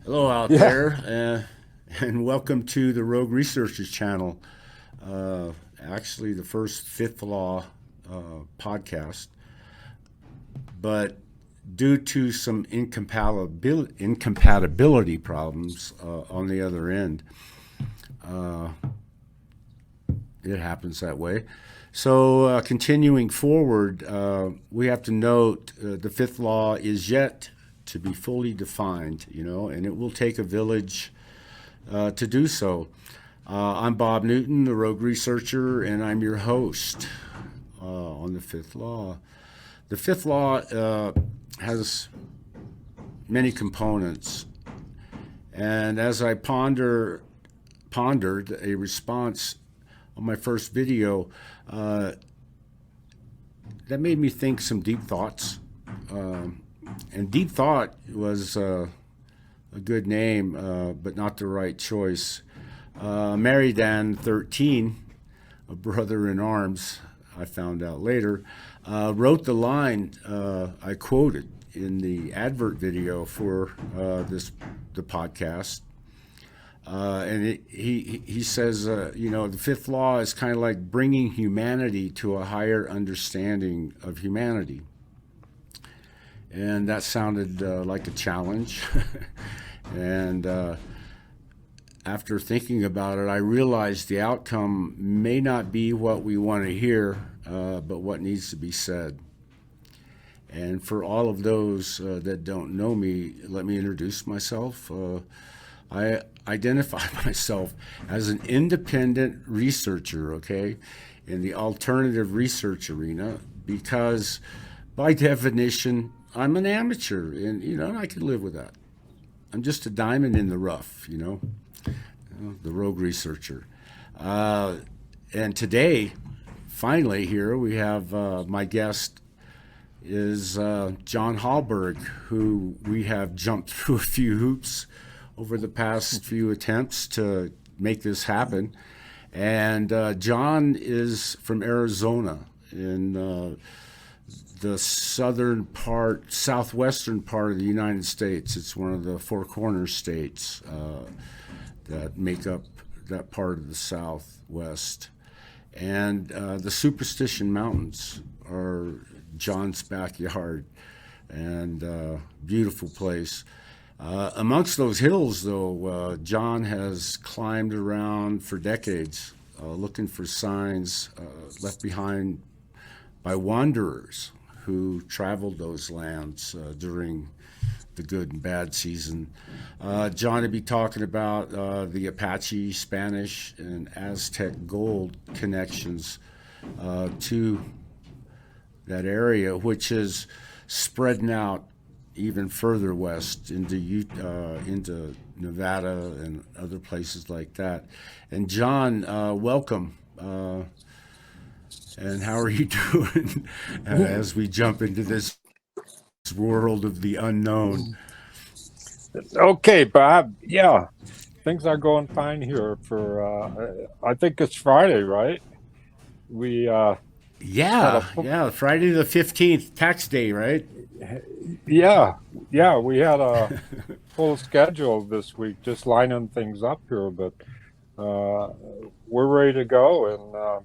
Hello out Yeah. there, and welcome to the Rogue Researchers channel. Uh, Actually, the first Fifth Law podcast, but due to some incompatibility problems on the other end, it happens that way. So, continuing forward, we have to note the fifth law is yet to be fully defined, and it will take a village to do so. I'm Bob Newton, the rogue researcher, and I'm your host on the fifth law. The fifth law has many components, and as I pondered a response on my first video, uh, that made me think some deep thoughts. And deep thought was a good name, but not the right choice. Mary Dan 13, a brother in arms, I found out later, wrote the line I quoted in the advert video for the podcast. He says, the fifth law is kind of like bringing humanity to a higher understanding of humanity. And that sounded like a challenge. and After thinking about it, I realized the outcome may not be what we want to hear, but what needs to be said. And for all of those that don't know me, let me introduce myself. I identify myself as an independent researcher, okay, in the alternative research arena, because by definition, I'm an amateur, and I can live with that. I'm just a diamond in the rough, the rogue researcher. Uh, and today, finally, here we have my guest is John Hallberg, who we have jumped through a few hoops over the past few attempts to make this happen. And John is from Arizona in the southwestern part of the United States. It's one of the four corner states that make up that part of the Southwest. And the Superstition Mountains are John's backyard, and beautiful place. Amongst those hills, though, John has climbed around for decades, looking for signs left behind by wanderers who traveled those lands during the good and bad season. John will be talking about the Apache, Spanish, and Aztec gold connections to that area, which is spreading out even further west into into Nevada and other places like that. And John, welcome. And how are you doing as we jump into this world of the unknown? Okay, Bob. Yeah, things are going fine here for I think it's Friday, right? We had a Yeah, yeah. Friday the 15th, tax day, right? yeah, yeah, we had a full schedule this week, just lining things up here, but uh we're ready to go, and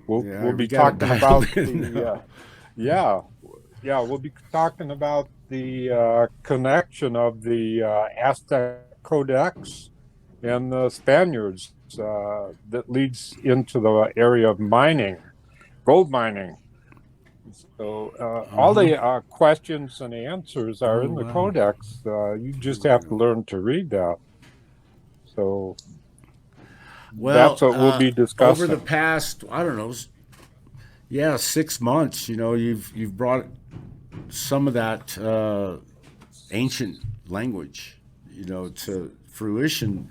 we'll Yeah, we be got it talking dialed about in the now. yeah, yeah, we'll be talking about the connection of the Aztec Codex and the Spaniards that leads into the area of mining, gold mining. So Uh all huh. the questions and answers are Oh, in the wow. codex. You Here just we have to go. learn to read that. So that's Well, what we'll be over the discussing. past, I don't know, yeah, 6 months, you've brought some of that ancient language, to fruition,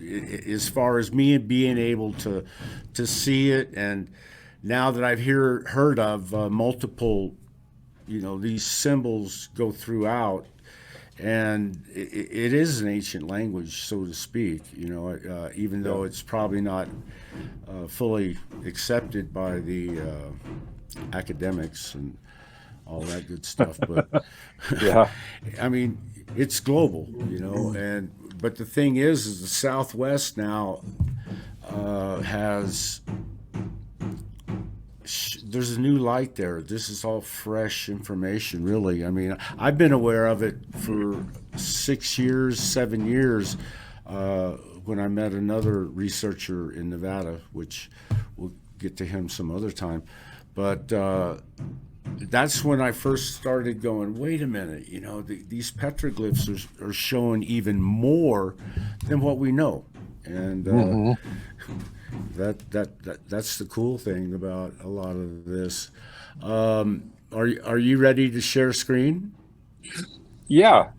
as far as me being able to see it. And now that I've heard of multiple, these symbols go throughout, and it is an ancient language, so to speak. Even Yeah. though it's probably not fully accepted by the academics and all that good stuff. But Yeah. I mean, it's global, and but the thing is the Southwest now has there's a new light there. This is all fresh information, really. I mean, I've been aware of it for 6 years, 7 years, when I met another researcher in Nevada, which we'll get to him some other time. But that's when I first started going, wait a minute, these petroglyphs are showing even more than what we know. And that's the cool thing about a lot of this. Are you ready to share screen? Yeah,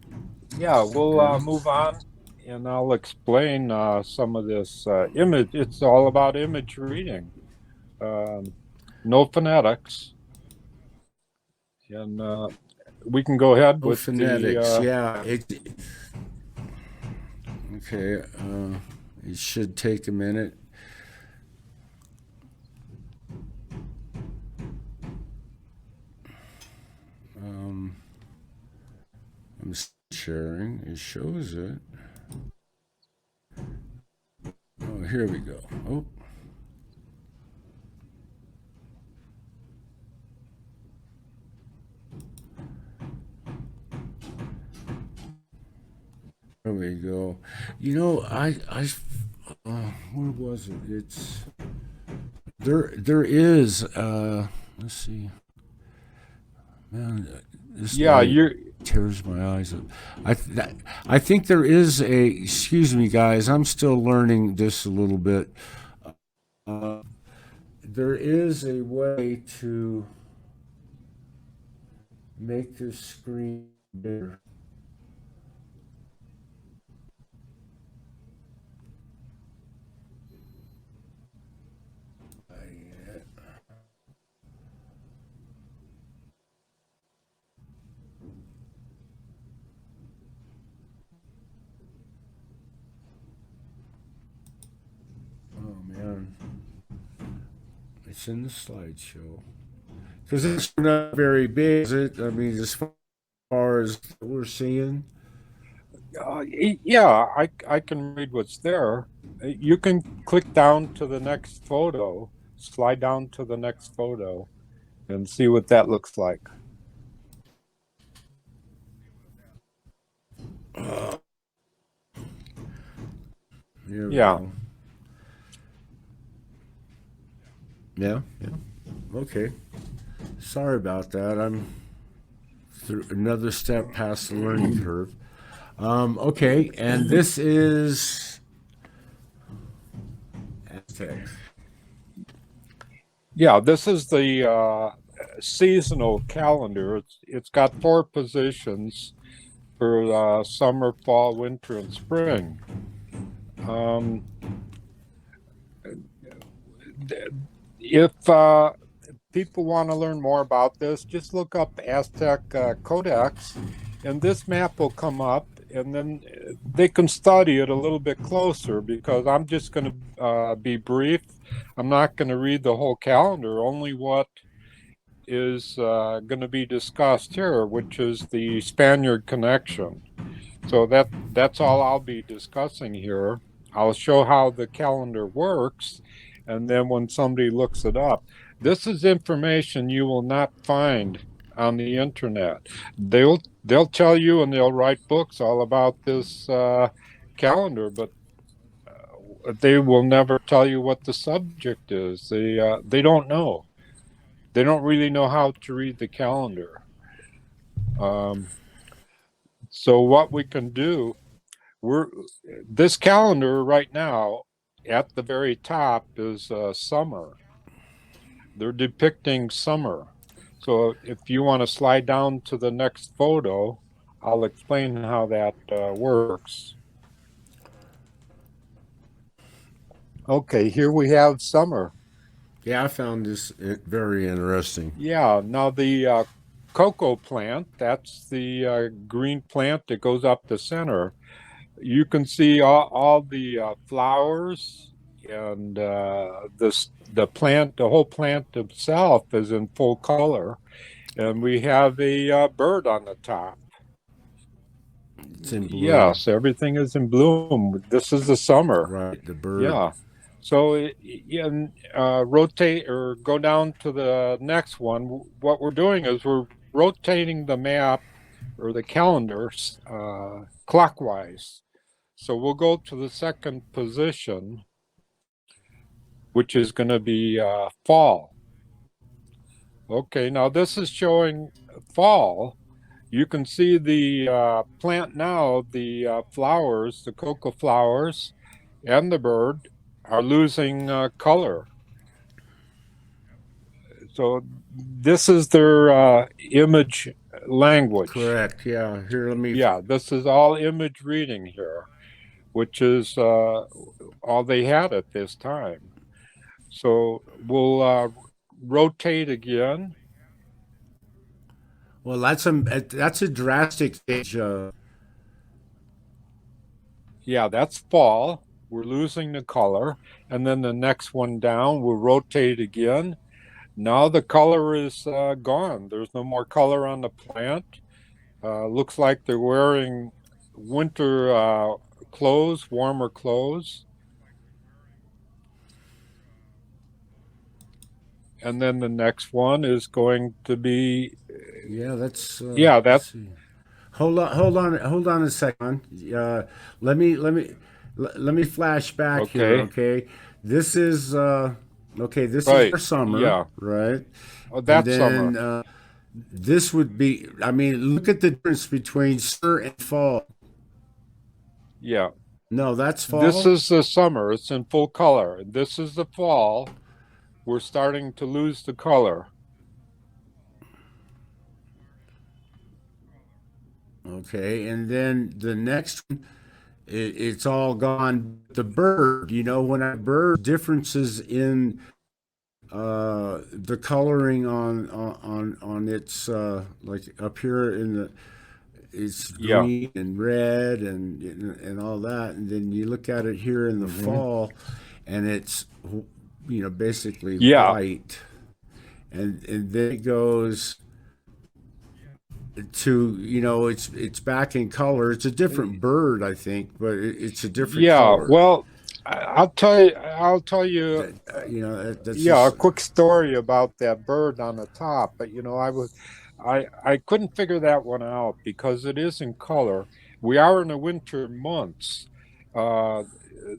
yeah, we'll move on and I'll explain some of this image. It's all about image reading, no phonetics. And we can go ahead Oh, with phonetics, the. yeah. Okay, it should take a minute. I'm sharing. It shows it. Oh, here we go. Oh. There we go. Where was it? There is, let's see. Man, this Yeah, light tears my eyes up. I think there is excuse me, guys, I'm still learning this a little bit. There is a way to make this screen bigger. Oh man, it's in the slideshow because it's not very big, is it? I mean, as far as we're seeing. yeah, I can read what's there. You can click down to the next photo, slide down to the next photo, and see what that looks like. Here we Yeah. go. Yeah, yeah. Okay. Sorry about that. I'm through another step past the learning curve. Okay, and this is Aztec. Yeah, this is the seasonal calendar. It's got 4 positions for summer, fall, winter, and spring. If people want to learn more about this, just look up Aztec Codex, and this map will come up, and then they can study it a little bit closer because I'm just going to be brief. I'm not going to read the whole calendar, only what is going to be discussed here, which is the Spaniard connection. So that's all I'll be discussing here. I'll show how the calendar works, and then when somebody looks it up, this is information you will not find on the internet. They'll tell you and they'll write books all about this calendar, but they will never tell you what the subject is. They don't know. They don't really know how to read the calendar. So what we can do, this calendar right now at the very top is summer. They're depicting summer. So if you want to slide down to the next photo, I'll explain how that works. Okay, here we have summer. Yeah, I found this very interesting. Yeah, now the cocoa plant, that's the green plant that goes up the center. You can see all the flowers and the plant, the whole plant itself is in full color. And we have a bird on the top. It's in bloom. Yes, everything is in bloom. This is the summer. Right, the bird. Yeah. So rotate or go down to the next one. What we're doing is we're rotating the map or the calendars clockwise. So we'll go to the second position, which is going to be fall. Okay, now this is showing fall. You can see the plant now, the flowers, the cocoa flowers, and the bird are losing color. So this is their image language. Correct. Yeah. Here, let me. Yeah, this is all image reading here, which is all they had at this time. So we'll rotate again. Well, that's a drastic change. Yeah, that's fall. We're losing the color. And then the next one down, we'll rotate again. Now the color is gone. There's no more color on the plant. Looks like they're wearing winter clothes, warmer clothes. And then the next one is going to be, Yeah, that's. yeah, Let's that's see. Hold on a second. Let me let me let me flash back here. okay. Okay, this is okay. This is Right. our summer, Yeah. right? Oh, And that's then summer. this would be. I mean, look at the difference between summer and fall. Yeah. No, that's This fall. is the summer. It's in full color. This is the fall. We're starting to lose the color. Okay, and then the next one, it's all gone. The bird, when a bird differences in the coloring on its like up here in the it's Yeah. green and red and all that, and then you look at it here in the Hmm. fall, and it's basically Yeah. white, and then it goes to it's back in color. It's a different bird, I think, but it's a different Yeah. color. Well, I'll tell you. I'll tell you. That that's Yeah, a just quick story about that bird on the top. But I couldn't figure that one out because it is in color. We are in the winter months. Uh,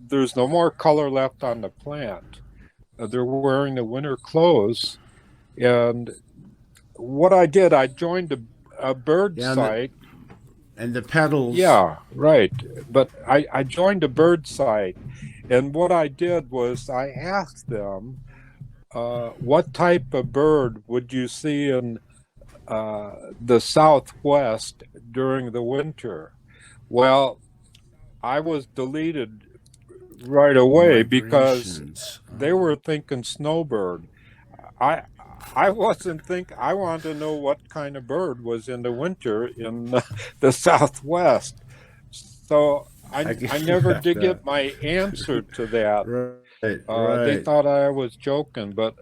there's no more color left on the plant. They're wearing the winter clothes. And what I did, I joined a bird yeah, site. and the petals. Yeah, right. But I joined a bird site. And what I did was I asked them, what type of bird would you see in the Southwest during the winter? Well, I was deleted right away because Migrations. they were thinking snowbird. I I wasn't think I wanted to know what kind of bird was in the winter in the Southwest. So I I get never did that. get my answer to that. Right, They right. thought I was joking, but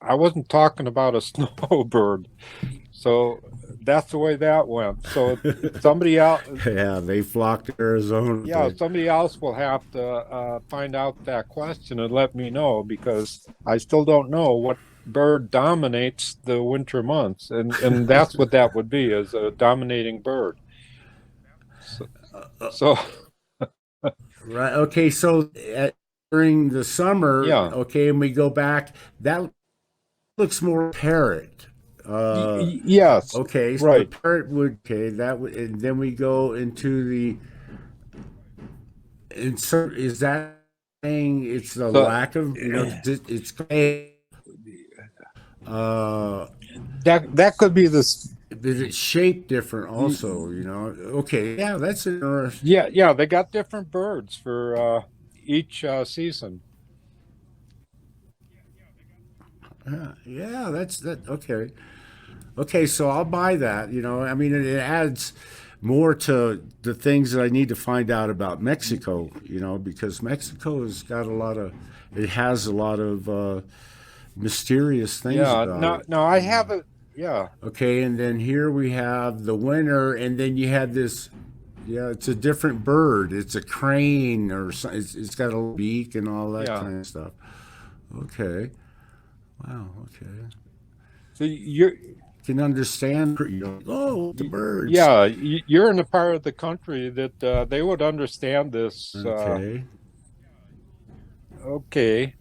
I wasn't talking about a snowbird. So that's the way that went. So somebody else, Yeah, they flock to Arizona. yeah, somebody else will have to find out that question and let me know because I still don't know what bird dominates the winter months, and that's what that would be is a dominating bird. So, so Right. Okay. So during the summer, yeah, okay, and we go back, that looks more parrot. Uh, yes, okay. So the right. parrot would, okay, that would, and then we go into the insert. Is that saying it's the So lack of, 'cause it's, uh, that could be this. is it shaped different also, Okay. Yeah, that's interesting. Yeah, yeah, they got different birds for each season. Yeah, that's that. Okay. Okay, so I'll buy that. I mean, it adds more to the things that I need to find out about Mexico. Because Mexico it has a lot of mysterious things Yeah, about no, it. no, I have it. Yeah, Okay, and then here we have the winter, and then you had this Yeah, it's a different bird. It's a crane or something. It's got a beak and all that Yeah. kind of stuff. Okay. Wow. Okay. So you're, Can understand. Oh, the birds. yeah, you're in a part of the country that they would understand this. Okay. Okay.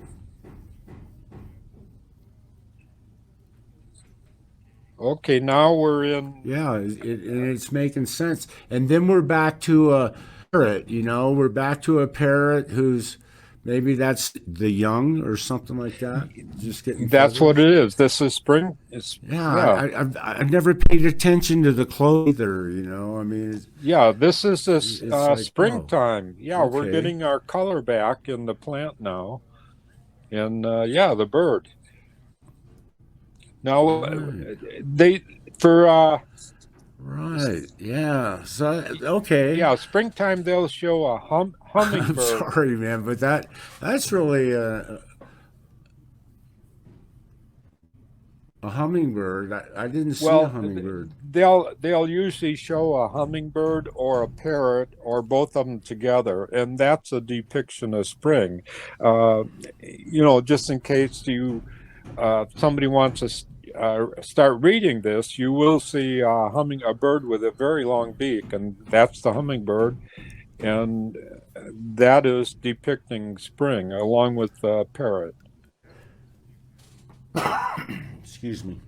Okay, now we're in. Yeah, and it's making sense. And then we're back to a parrot. We're back to a parrot who's maybe that's the young or something like that, just getting That's what feathers. it is. This is spring. It's Yeah, yeah, I've never paid attention to the clothes either. I mean, yeah. This is this it's like, oh, springtime. Yeah, we're okay, getting our color back in the plant now, and yeah, the bird. Now right, they for right, yeah. So okay, yeah, springtime they'll show a I'm hummingbird. sorry, man, but that's really a hummingbird. I didn't see a Well, hummingbird. they'll usually show a hummingbird or a parrot or both of them together, and that's a depiction of spring. Uh, just in case somebody wants to start reading this, you will see a bird with a very long beak, and that's the hummingbird, and that is depicting spring along with the parrot. Excuse me.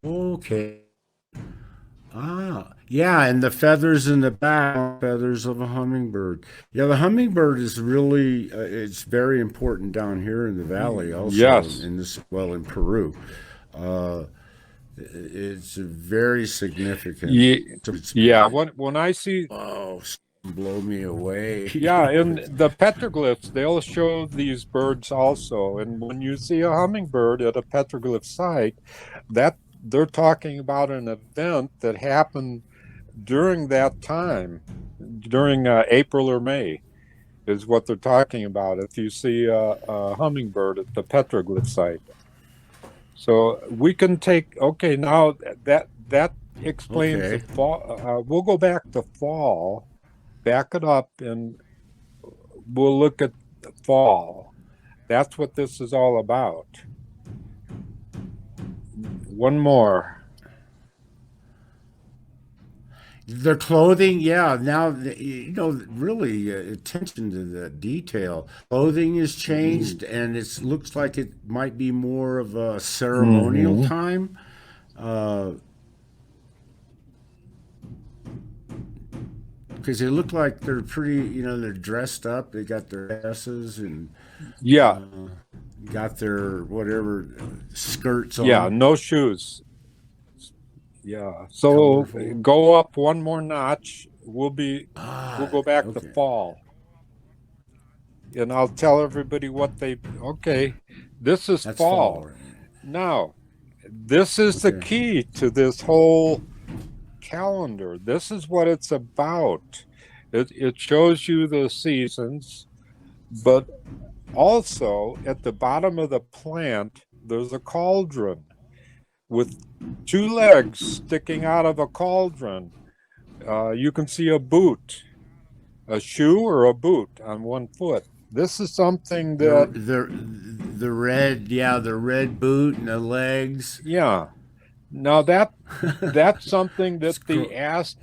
Okay. Ah, yeah, and the feathers in the back, feathers of a hummingbird. Yeah, the hummingbird is really it's very important down here in the valley, also Yes. in this well in Peru. Uh, it's very significant. Yeah, So it's, yeah. When I see oh, blow me away. Yeah, and the petroglyphs, they'll show these birds also. And when you see a hummingbird at a petroglyph site, that they're talking about an event that happened during that time, during April or May, is what they're talking about. If you see a hummingbird at the petroglyph site, so we can take. Okay, now that explains the Okay. fall. We'll go back to fall, back it up, and we'll look at the fall. That's what this is all about. One more. Their clothing, yeah. Now, really attention to the detail. Clothing is changed, and it looks like it might be more of a ceremonial Mm-hmm. time. Uh, because they look like they're pretty, they're dressed up. They got their dresses and Yeah, uh, got their whatever skirts yeah, on. no shoes. Yeah. So Colorful. go up one more notch. We'll Ah, go back to okay. fall. And I'll tell everybody what they okay. This is That's fall. fall. Right? Now, this is the Okay. key to this whole calendar. This is what it's about. It shows you the seasons, but also at the bottom of the plant, there's a cauldron with two legs sticking out of a cauldron. You can see a boot, a shoe or a boot on one foot. This is something The that, the red, yeah, the red boot and the legs. yeah. Now that's something that the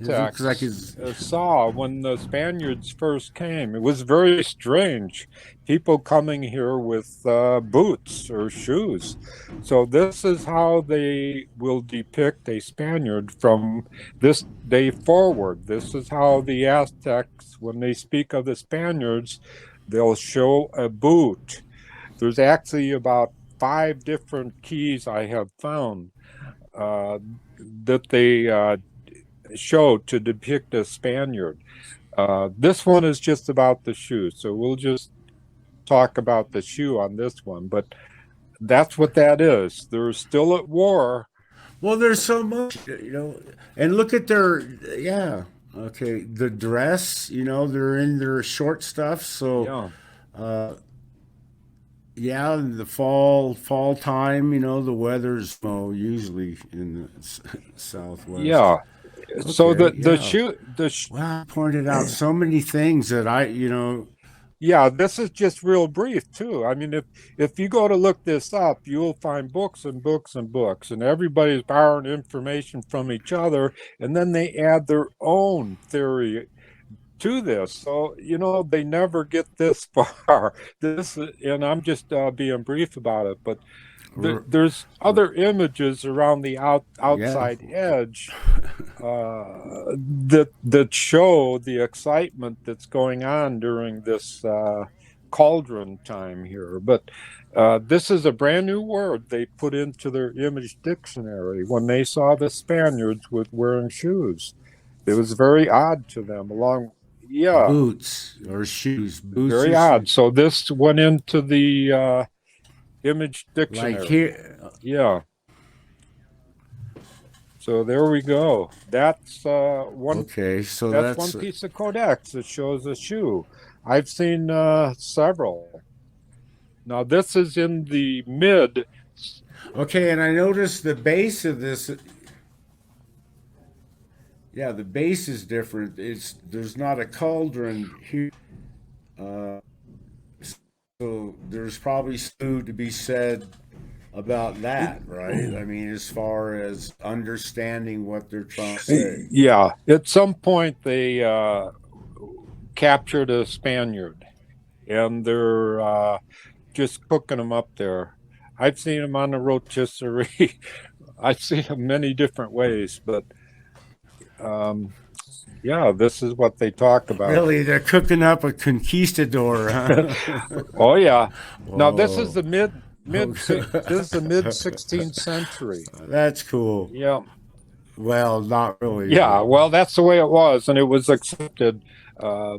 It looks like Aztecs it's saw when the Spaniards first came. It was very strange. People coming here with boots or shoes. So this is how they will depict a Spaniard from this day forward. This is how the Aztecs, when they speak of the Spaniards, they'll show a boot. There's actually about 5 different keys I have found uh, that they show to depict a Spaniard. This one is just about the shoe, so we'll just talk about the shoe on this one. But that's what that is. They're still at war. well, there's so much, and look at their, yeah, okay, the dress, they're in their short stuff, so Yeah, yeah, the fall time, the weather's usually in the southwest. yeah. So Okay, the yeah. shoe Well, I pointed out so many things that yeah, this is just real brief too. I mean, if you go to look this up, you'll find books and books and books, and everybody's borrowing information from each other, and then they add their own theory to this. So, they never get this far. And I'm just being brief about it, but r- there's r- other images around the yeah. outside edge that show the excitement that's going on during this cauldron time here. But this is a brand new word they put into their image dictionary when they saw the Spaniards with wearing shoes. It was very odd to them. Yeah, Boots or shoes. Boots very is odd. So this went into the image like dictionary. here. Yeah. So there we go. Okay, so That's one that's piece of codex that shows a shoe. I've seen several. Now this is in the mid. okay, and I noticed the base of this. Yeah, the base is different. There's not a cauldron here, uh, so there's probably something to be said about that, right? I mean, as far as understanding what they're trying to say. Yeah, at some point they captured a Spaniard, and they're just cooking them up there. I've seen them on the rotisserie. I've seen them many different ways, but um, yeah, this is what they talk about. Really, they're cooking up a conquistador, huh? Oh yeah. Now this is Whoa. the this is the mid 16th century. That's cool. Yeah. Well, not really, Yeah, but well that's the way it was, and it was accepted uh,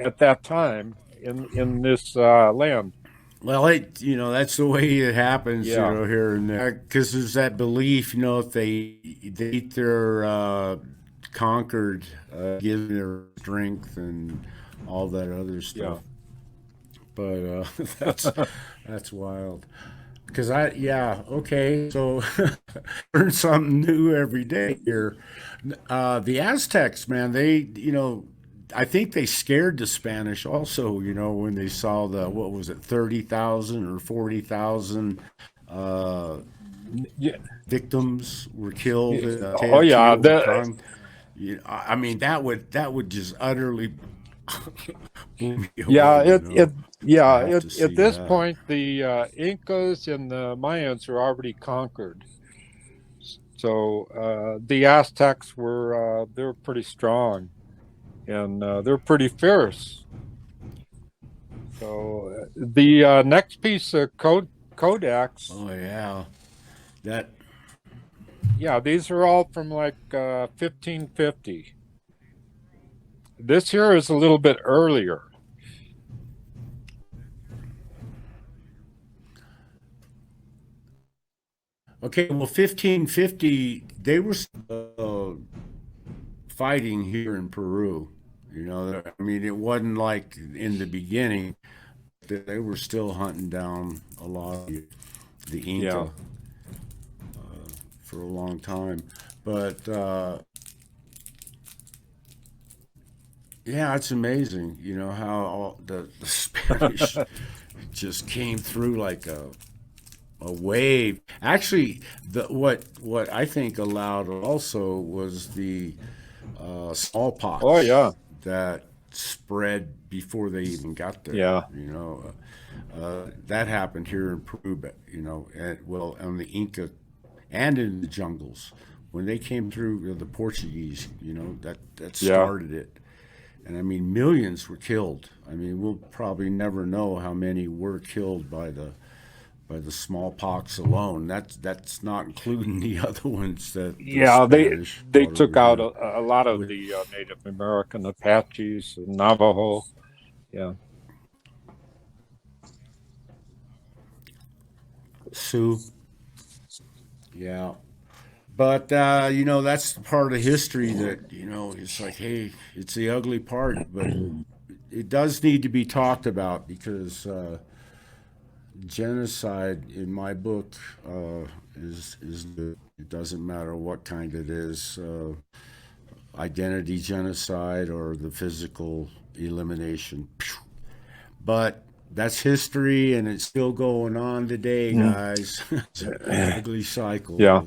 at that time in this land. well, that's the way it happens, Yeah. here and there. Because there's that belief, if they eat their conquered, gives their strength and all that other Yeah. stuff. But that's wild. Because yeah, okay, so learn something new every day here. The Aztecs, man, I think they scared the Spanish also, when they saw what was it, 30,000 or 40,000 uh, Yeah. victims were killed in Oh yeah, Teotihuacan. I mean, that would just utterly blew me yeah, away, to have to at see this that. point the Incas and the Mayans are already conquered. So the Aztecs they're pretty strong, and they're pretty fierce. So the next piece of codex, Oh yeah, that yeah, these are all from like 1550. This here is a little bit earlier. okay. Well, 1550, they were uh, fighting here in Peru. I mean, it wasn't like in the beginning. They were still hunting down a lot of the Yeah, Inca for a long time. But yeah, it's amazing, how all the Spanish just came through like a wave. Actually, what I think allowed also was the oh smallpox yeah, that spread before they even got there. yeah, That happened here in Peru, but on the Inca and in the jungles when they came through, the Portuguese. That yeah. started it, and I mean millions were killed. I mean, we'll probably never know how many were killed by the smallpox alone. That's not including the other ones that the Yeah, Spanish they brought took over out here. a lot of With the Native American Apaches and Navajo. Yeah, Sioux, yeah. But that's the part of history that it's like, hey, it's the ugly part, but it does need to be talked about because genocide, in my book, is it doesn't matter what kind it is. identity genocide or the physical elimination. But that's history, and it's still going on today, guys. It's an ugly cycle. Yeah.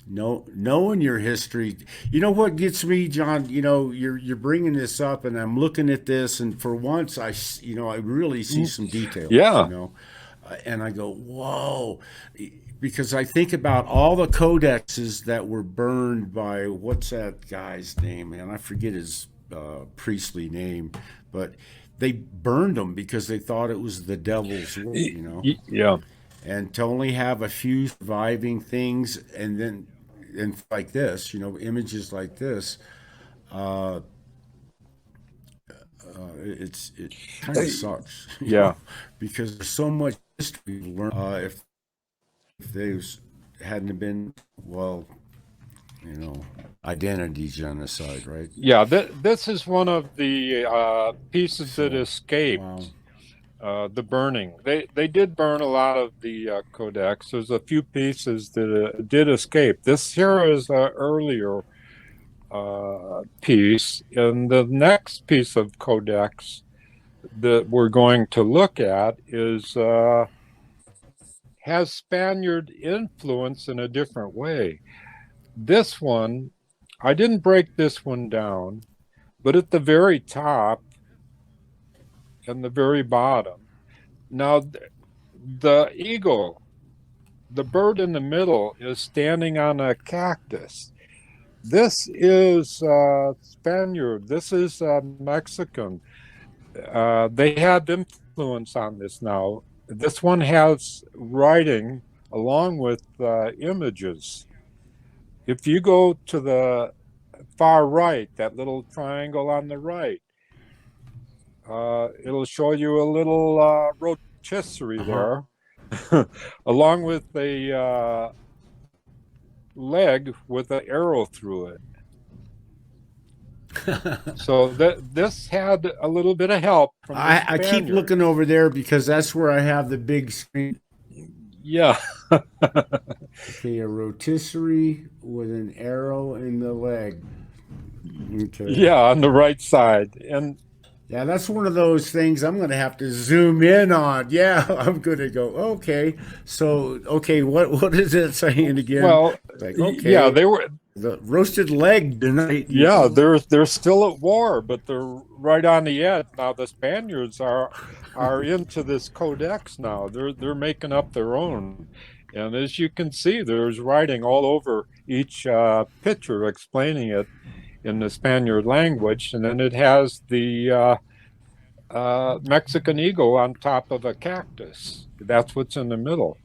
Knowing your history, you know what gets me, John. You're bringing this up, and I'm looking at this, and for once, I really see some details. Yeah. And I go, whoa, because I think about all the codexes that were burned by what's that guy's name, man? I forget his priestly name, but they burned them because they thought it was the devil's work, Yeah. And to only have a few surviving things, and like this, images like this, it kind of sucks, Yeah. because there's so much history to learn. If those hadn't been, well, identity genocide, right? Yeah, this is one of the pieces that escaped. Wow. The burning. They did burn a lot of the codex. There's a few pieces that did escape. This here is an earlier piece, and the next piece of codex that we're going to look at is has Spaniard influence in a different way. This one, I didn't break this one down, but at the very top and the very bottom. Now, the eagle, the bird in the middle, is standing on a cactus. This is Spaniard. This is Mexican. They have influence on this now. This one has writing along with images. If you go to the far right, that little triangle on the right, it'll show you a little rotisserie there, along with a leg with an arrow through it. So this had a little bit of help from the I keep Spaniards. looking over there because that's where I have the big screen. Yeah. Okay, a rotisserie with an arrow in the leg. Okay. Yeah, on the right side. And yeah, that's one of those things I'm going to have to zoom in on. Yeah, I'm going to go, okay. So, okay, what is it saying again? well, Like, okay. yeah, they were. The roasted leg tonight. Yeah, they're still at war, but they're right on the edge now. The Spaniards are into this codex now. They're making up their own, and as you can see, there's writing all over each picture explaining it in the Spaniard language, and then it has the Mexican eagle on top of a cactus. That's what's in the middle.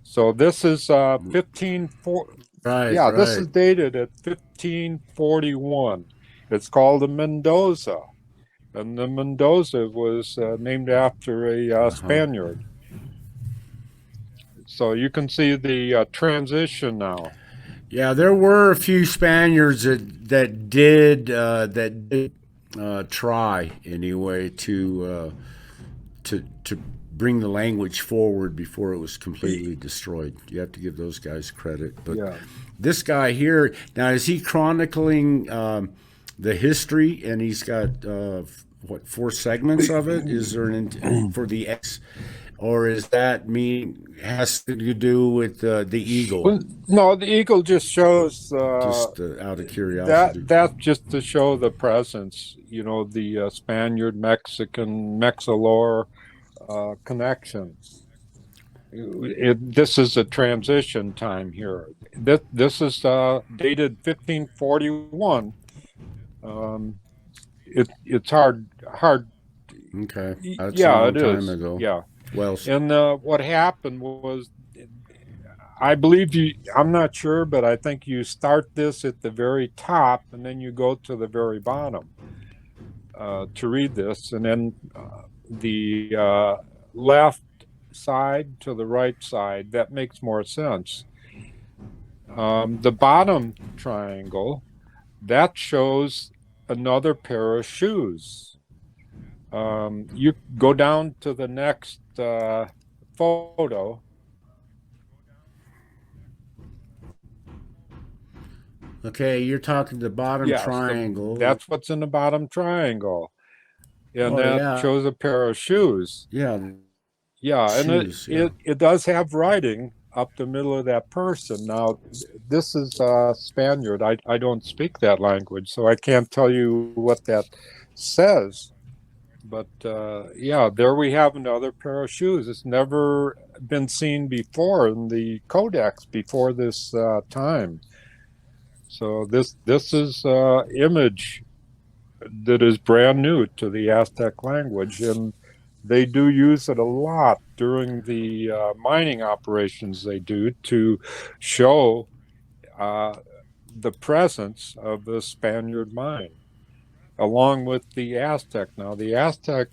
So this is 1540. Right, Yeah, right. this is dated at 1541. It's called a Mendoza, and the Mendoza was named after a Spaniard. So you can see the transition now. Yeah, there were a few Spaniards that did try anyway to bring the language forward before it was completely destroyed. You have to give those guys credit. But Yeah. this guy here, now is he chronicling the history? And he's got what, 4 segments of it? Is there for the X? Or is that has to do with the eagle? Well, no, the eagle just shows Just out of curiosity. that's just to show the presence. The Spaniard, Mexican, Mexilor connection. This is a transition time here. This is dated 1541. It's hard. Okay, that's Yeah, a long it time is. ago. Yeah. Well, And what happened was, I believe I'm not sure, but I think you start this at the very top and then you go to the very bottom to read this. And then the left side to the right side, that makes more sense. The bottom triangle, that shows another pair of shoes. You go down to the next photo. Okay, you're talking the bottom Yes, triangle. that's what's in the bottom triangle, and Oh that yeah, shows a pair of shoes. yeah, Yeah, and shoes. Yeah. it does have writing up the middle of that person. Now, this is Spaniard. I don't speak that language, so I can't tell you what that says. But yeah, there we have another pair of shoes. It's never been seen before in the codex before this time. So this is image that is brand new to the Aztec language, and they do use it a lot during the mining operations they do to show uh, the presence of the Spaniard mine, along with the Aztec. Now, the Aztec,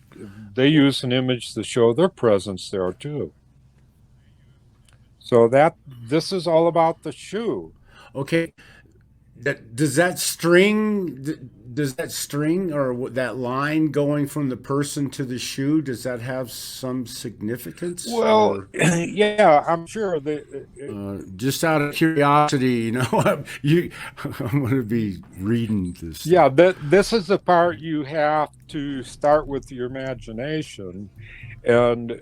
they use an image to show their presence there too. So that this is all about the shoe. Okay. Does that string or that line going from the person to the shoe, does that have some significance? Well, Or yeah, I'm sure just out of curiosity, you I'm going to be reading this stuff. yeah, this is the part you have to start with your imagination, and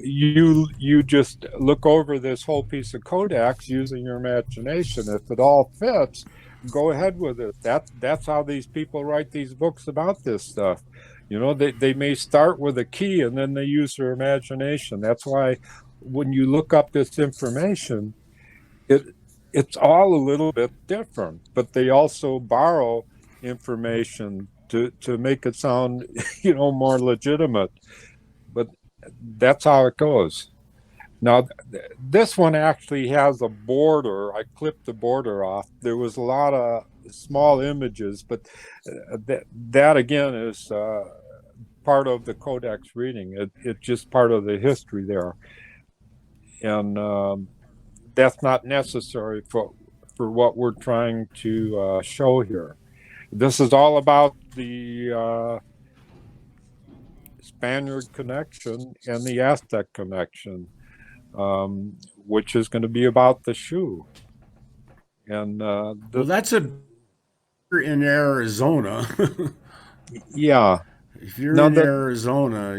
you just look over this whole piece of codex using your imagination. If it all fits, go ahead with it. That's how these people write these books about this stuff. They may start with a key and then they use their imagination. That's why when you look up this information, it it's all a little bit different, but they also borrow information to make it sound, more legitimate. But that's how it goes. Now, this one actually has a border. I clipped the border off. There was a lot of small images, but that again is part of the codex reading. It's just part of the history there, and that's not necessary for what we're trying to show here. This is all about the Spaniard connection and the Aztec connection, which is going to be about the shoe. And Well, that's a in Arizona. yeah, If you're now in the Arizona,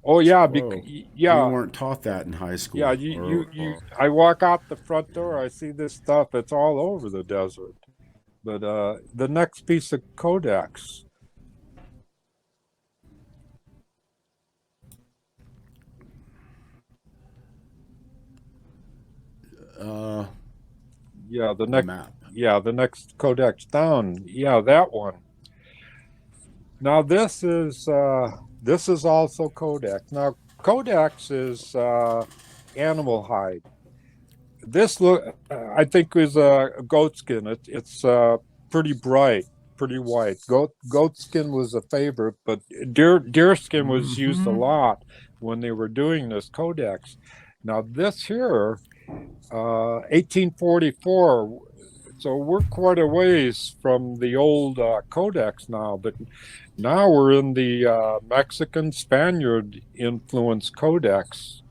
oh yeah, whoa, we yeah, weren't taught that in high yeah. school. I walk out the front door, I see this stuff. It's all over the desert. But the next piece of codex, uh, yeah, the map. the next codex down, yeah, that one. Now this is also codex. Now codex is animal hide. This look, I think, is a goat skin. It's pretty bright, pretty white. Goat skin was a favorite, but deer skin was used a Hmm. lot when they were doing this codex. Now this here, 1844. So we're quite a ways from the old codex now, but now we're in the Mexican Spaniard influence codex,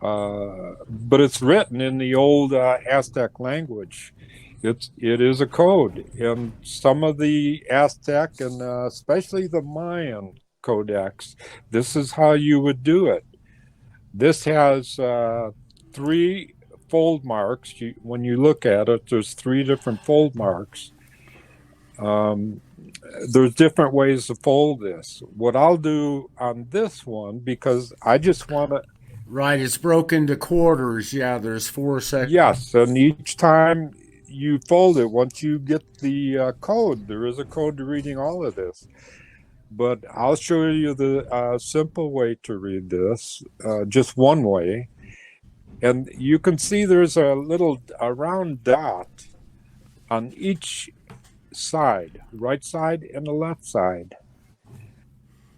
but it's written in the old Aztec language. It is a code, and some of the Aztec and especially the Mayan codex, this is how you would do it. This has three fold marks. When you look at it, there's three different fold marks. Um, there's different ways to fold this. What I'll do on this one, because I just want to, Right, it's broken to quarters. Yeah, there's four sections. yes, and each time you fold it, once you get the code, there is a code to reading all of this. But I'll show you the simple way to read this, just one way. And you can see there's a round dot on each side, right side and the left side.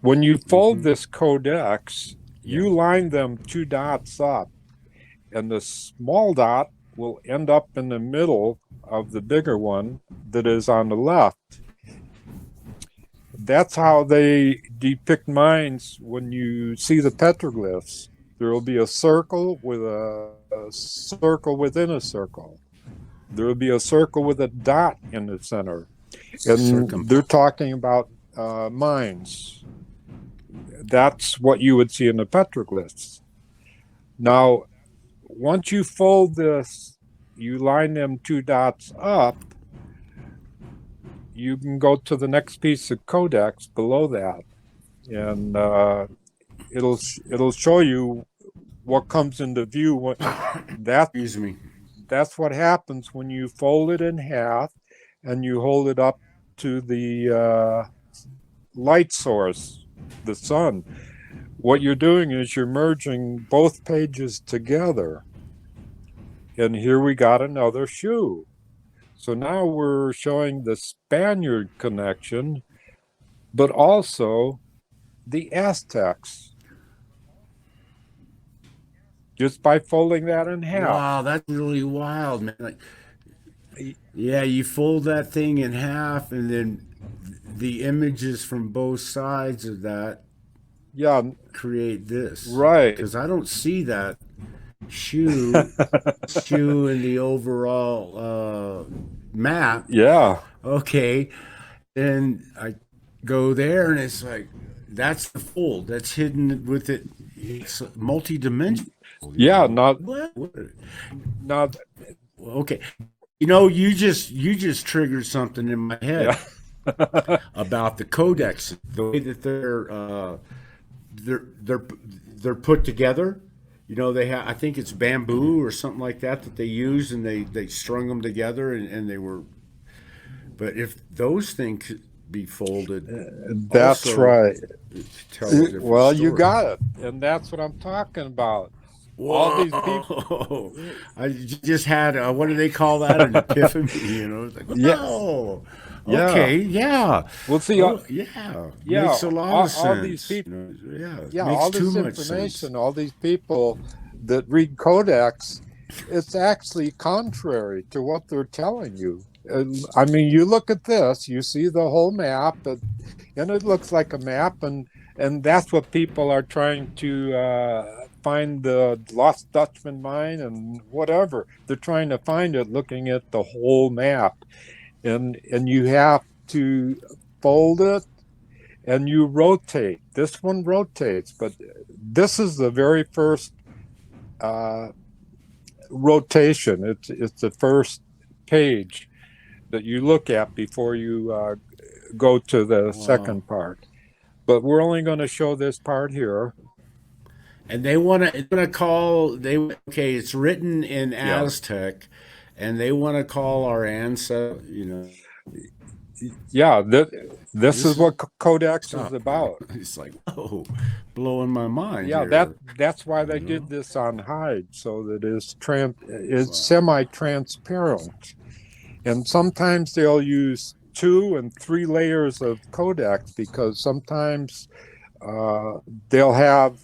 When you fold this codex, you line them two dots up, and the small dot will end up in the middle of the bigger one that is on the left. That's how they depict mines when you see the petroglyphs. There will be a circle with a circle within a circle. there will be a circle with a dot in the center. And they're Circum. talking about mines. That's what you would see in the petroglyphs. Now, once you fold this, you line them two dots up, you can go to the next piece of codex below that, and it'll show you what comes into view. Excuse me. That's what happens when you fold it in half and you hold it up to the light source, the sun. What you're doing is you're merging both pages together. And here we got another shoe. So now we're showing the Spaniard connection, but also the Aztecs, just by folding that in half. Wow, that's really wild, man. Like, yeah, you fold that thing in half, and then the images from both sides of that Yeah, create this. right. Because I don't see that shoe in the overall map. Yeah, Okay, and I go there, and it's like that's the fold that's hidden with it. It's multi-dimensional. yeah. Not What? not. Okay, you just triggered something in my head Yeah. about the codex, the way that they're put together. They have, I think it's bamboo or something like that they use, and they strung them together, and they were. But if those things could be folded, That's also right. tell a different Well, you story. got it, and that's what I'm talking about. All these people. Whoa! I just had what do they call that? An epiphany. It's like, Yeah, oh, yeah. okay, yeah, We'll see. oh, yeah, Yeah, makes a lot of all these sense. people. Yeah, it Yeah, makes all too this much sense. information, all these people that read codex, it's actually contrary to what they're telling you. I mean, you look at this, you see the whole map, and it looks like a map, and that's what people are trying to find the lost Dutchman mine and whatever. They're trying to find it, looking at the whole map, and you have to fold it and you rotate. This one rotates, but this is the very first rotation. It's the first page that you look at before you go to the Wow. second part. But we're only going to show this part here. And they want to call okay. It's written in Yeah. Aztec, and they want to call our ancestors. Yeah, this is what Codex Stop. is about. It's like, whoa, blowing my mind. Yeah, here. that's why they did this on hide, so that it's semi-transparent. And sometimes they'll use 2 and 3 layers of codex, because sometimes they'll have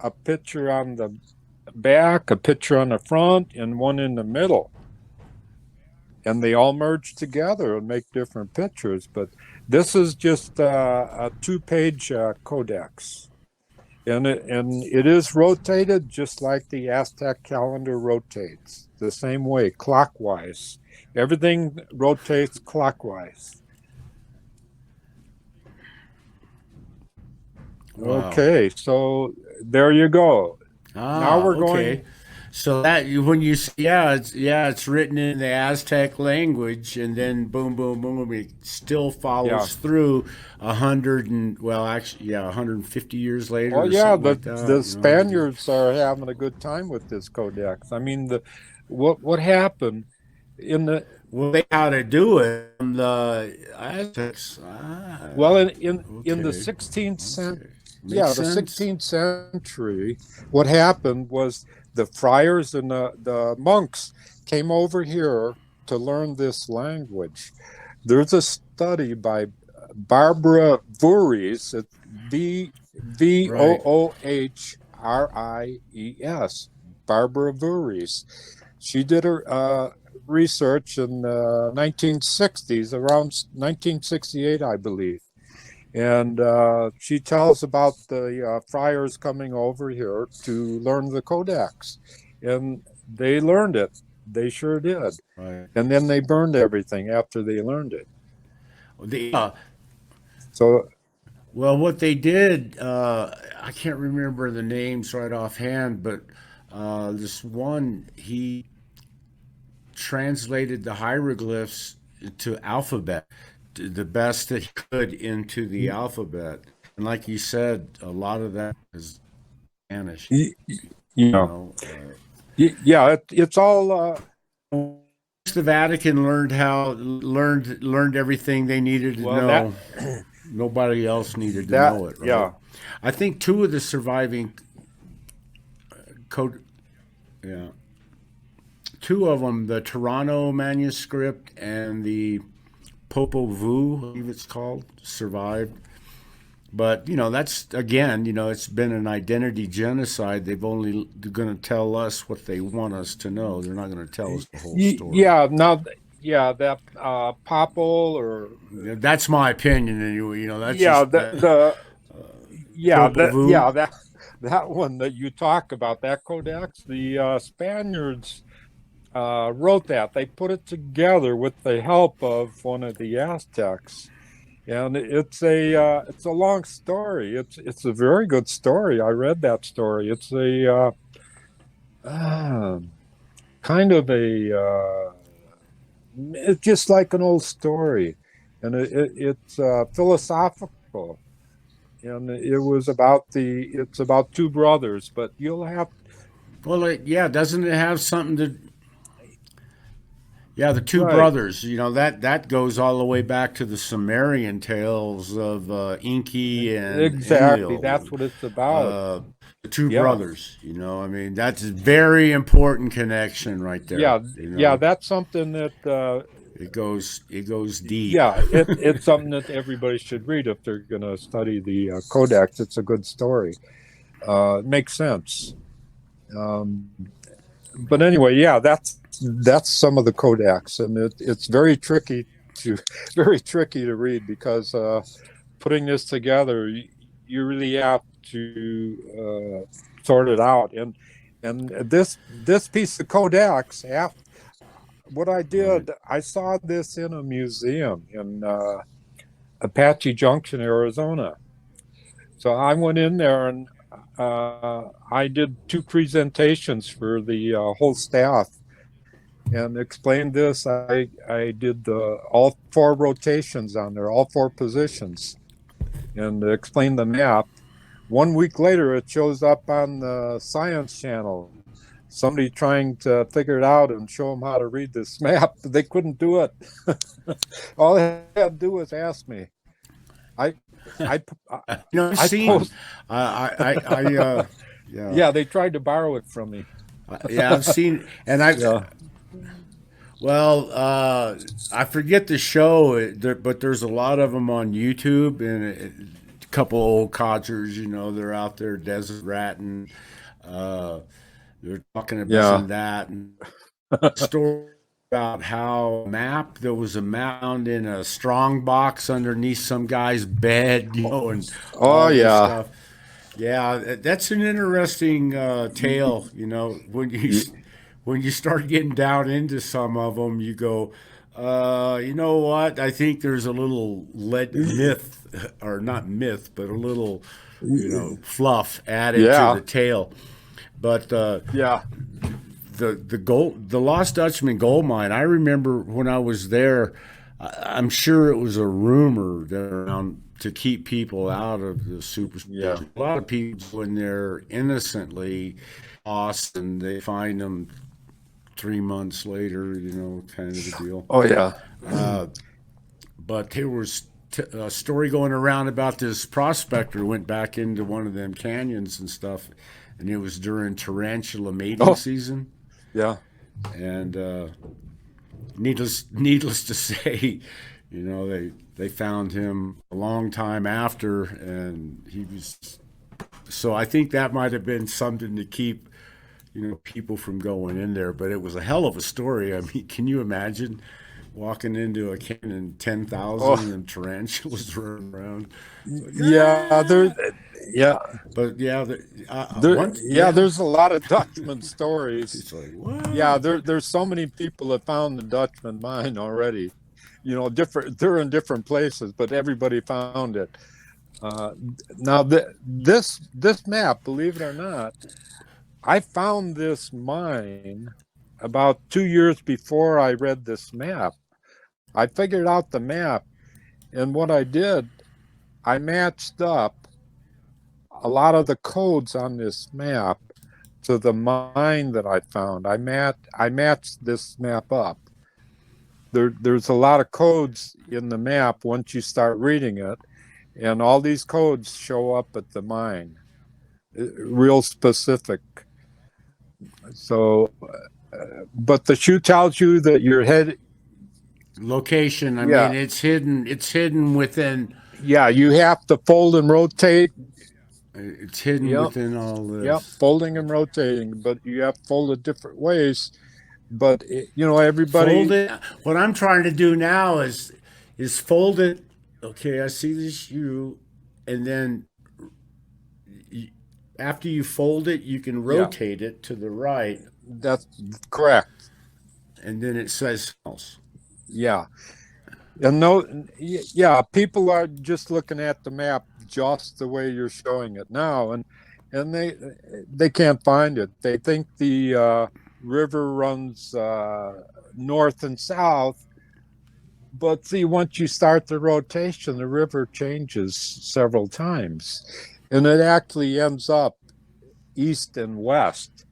a picture on the back, a picture on the front, and one in the middle. And they all merge together and make different pictures. But this is just a 2-page codex. And it is rotated just like the Aztec calendar rotates, the same way, clockwise. Everything rotates clockwise. Wow. Okay, so there you go. Now we're okay. going. So that when you see, it's written in the Aztec language, and then boom, boom, boom, it still follows through 150 years later. Oh or yeah, something like that, the Spaniards are having a good time with this codex. I mean, what happened in the Well, they how to do it. The Aztecs. well in the Okay. 16th century. Okay. Yeah, Makes the sense. 16th century, what happened was the friars and the monks came over here to learn this language. There's a study by Barbara Voorhees, it's Voohries, Barbara Voorhees. She did her research in the 1960s, around 1968, I believe. And she tells about the friars coming over here to learn the codex. And they learned it. They sure did. Right. And then they burned everything after they learned it. The, So well, what they did, I can't remember the names right offhand, but this one, he translated the hieroglyphs to alphabet, the best that he could into the alphabet. And like you said, a lot of that is Spanish. you You know, know, yeah, it's all the Vatican learned everything they needed to well that know. Nobody else needed to that know it, right? yeah. I think two of the surviving code, yeah, two of them, the Toronto manuscript and the Popol Vuh, I believe it's called, survived. But that's again, it's been an identity genocide. They're going to tell us what they want us to know. They're not going to tell us the whole story. Yeah, now, yeah, that Popple or That's my opinion, anyway. That's yeah, just that Popol that Vuh. yeah that one that you talk about, that codex, the Spaniards wrote that. They put it together with the help of one of the Aztecs, and it's a long story. It's a very good story. I read that story. It's a kind of a it's just like an old story, and it's philosophical, and it's about two brothers. But you'll have Well, yeah, doesn't it have something to? Yeah, the two right brothers. That goes all the way back to the Sumerian tales of Enki and exactly. Enlil. That's what it's about. Uh, the two Yeah, brothers. I mean, that's a very important connection right there. yeah. That's something that It goes deep. yeah, it's something that everybody should read if they're going to study the Codex. It's a good story. It makes sense. Um, but anyway, yeah, that's some of the Codex, and it's very tricky to read because putting this together, you really have to sort it out. And this piece of Codex, what I Right. did, I saw this in a museum in Apache Junction, Arizona. So I went in there and I did two presentations for the whole staff and explained this. I did all four rotations on there, all four positions, and explained the map. 1 week later, it shows up on the Science Channel. Somebody trying to figure it out and show them how to read this map. They couldn't do it. All they had to do was ask me. I, I, I've I seen. post. Yeah, Yeah, they tried to borrow it from me. yeah, I've seen, and I. Yeah, Well, I forget the show, but there's a lot of them on YouTube, and a couple old codgers, they're out there desert ratting. They're talking about this yeah. and that, and story about how there was a map found in a strong box underneath some guy's bed, and Oh, all this yeah. stuff. Yeah, that's an interesting tale. When you start getting down into some of them, you go, you know what? I think there's a little myth, or not myth, but a little, fluff added to Yeah, the tale. But yeah. the Lost Dutchman gold mine. I remember when I was there. I'm sure it was a rumor around to keep people out of the Yeah. superstition. A lot of people go in there innocently lost, and they find them 3 months later. Kind of a deal. Oh, yeah. But there was a story going around about this prospector went back into one of them canyons and stuff, and it was during tarantula mating Oh, season. yeah. And needless to say, they found him a long time after, and he was. So I think that might have been something to keep people from going in there. But it was a hell of a story. I mean, can you imagine walking into a canyon, 10,000 Oh, and tarantulas running around? It's like, yeah. ah! Yeah, But yeah, there's a lot of Dutchman stories. It's like, what? Yeah, there's so many people that found the Dutchman mine already. They're in different places, but everybody found it. Uh, Now, this map, believe it or not, I found this mine about 2 years before I read this map. I figured out the map, and what I did, I matched up a lot of the codes on this map to the mine that I found. I matched this map up. There's a lot of codes in the map once you start reading it, and all these codes show up at the mine, real specific. So, but the shoe tells you that your head. Location. I Yeah, mean, it's hidden. It's hidden within. yeah, you have to fold and rotate. It's hidden Yep, within all yep, this. folding and rotating, but you have to fold it different ways. But Fold everybody. it. What I'm trying to do now is fold it. Okay, I see this shoe, and then after you fold it, you can Yeah, rotate it to the right, that's correct. and then it says else. Yeah, and no, yeah, people are just looking at the map just the way you're showing it now, and they can't find it. They think the river runs north and south, but see, once you start the rotation, the river changes several times, and it actually ends up east and west.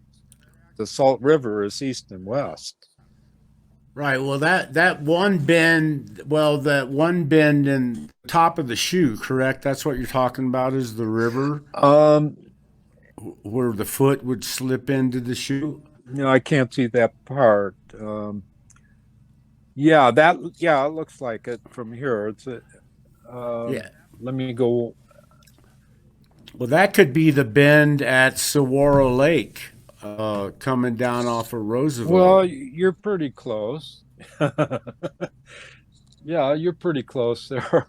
The Salt River is east and west. Right. Well, that one bend. Well, that one bend in the top of the shoe. Correct. That's what you're talking about. Is the river Um, where the foot would slip into the shoe? I can't see that part. Yeah, it looks like it from here. Yeah. Let me go. Well, that could be the bend at Saguaro Lake, coming down off of Well, Roosevelt. you're pretty close. Yeah, you're pretty close there.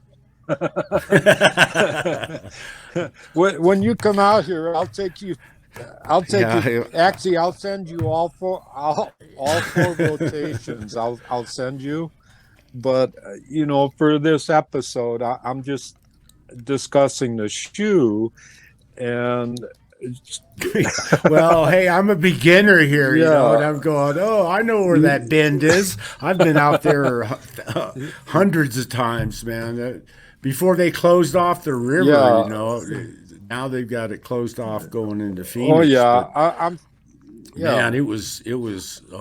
When you come out here, I'll take you. I'll take you. Yeah. Actually, I'll send you all four rotations. I'll send you. But for this episode, I'm just discussing the shoe, and Well, hey, I'm a beginner here, and yeah, I'm going, oh, I know where that bend is. I've been out there hundreds of times, man. Before they closed off the river, yeah. now they've got it closed off going into Oh Phoenix. yeah, But I'm yeah. man, it was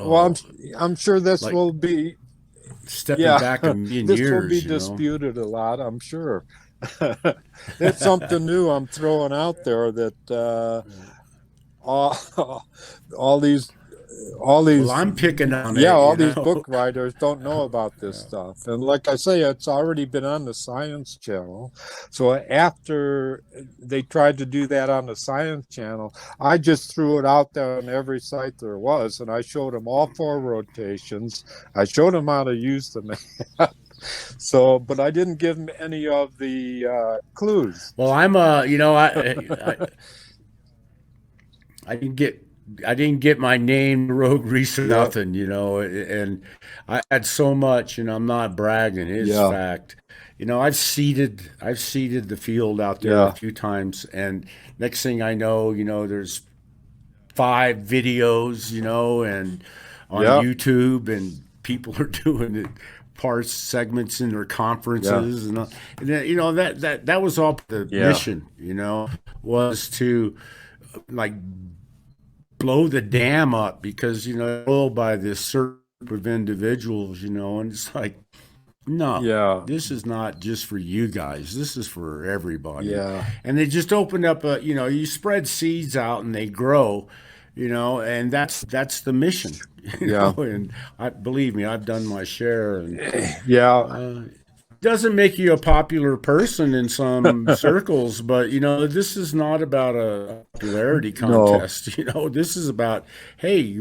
Well, I'm sure this like will be. stepping Yeah, back a million this will be years. disputed a lot, I'm sure. It's something new I'm throwing out there that all, all these all Well, these I'm picking on yeah, it, all these book writers don't know about this stuff. And like I say, it's already been on the Science Channel. So after they tried to do that on the Science Channel, I just threw it out there on every site there was, and I showed them all four rotations. I showed them how to use the map. So, but I didn't give them any of the clues. Well, I didn't get my name Rogue Reese or Yeah, nothing, and I had so much, and I'm not bragging, it's yeah, fact. I've seeded the field out there a yeah, few times, and next thing I know, there's 5 videos, and on yeah, YouTube, and people are doing it parts segments in their yeah, conferences, and then, that was all the yeah, mission, was to like blow the dam up because ruled by this certain group of individuals, and it's like, no, yeah, this is not just for you guys. This is for everybody. yeah, And they just opened up you spread seeds out and they grow, and that's the mission, yeah, And believe me, I've done my share, and yeah, doesn't make you a popular person in some circles, but this is not about a popularity no, contest. This is about, hey,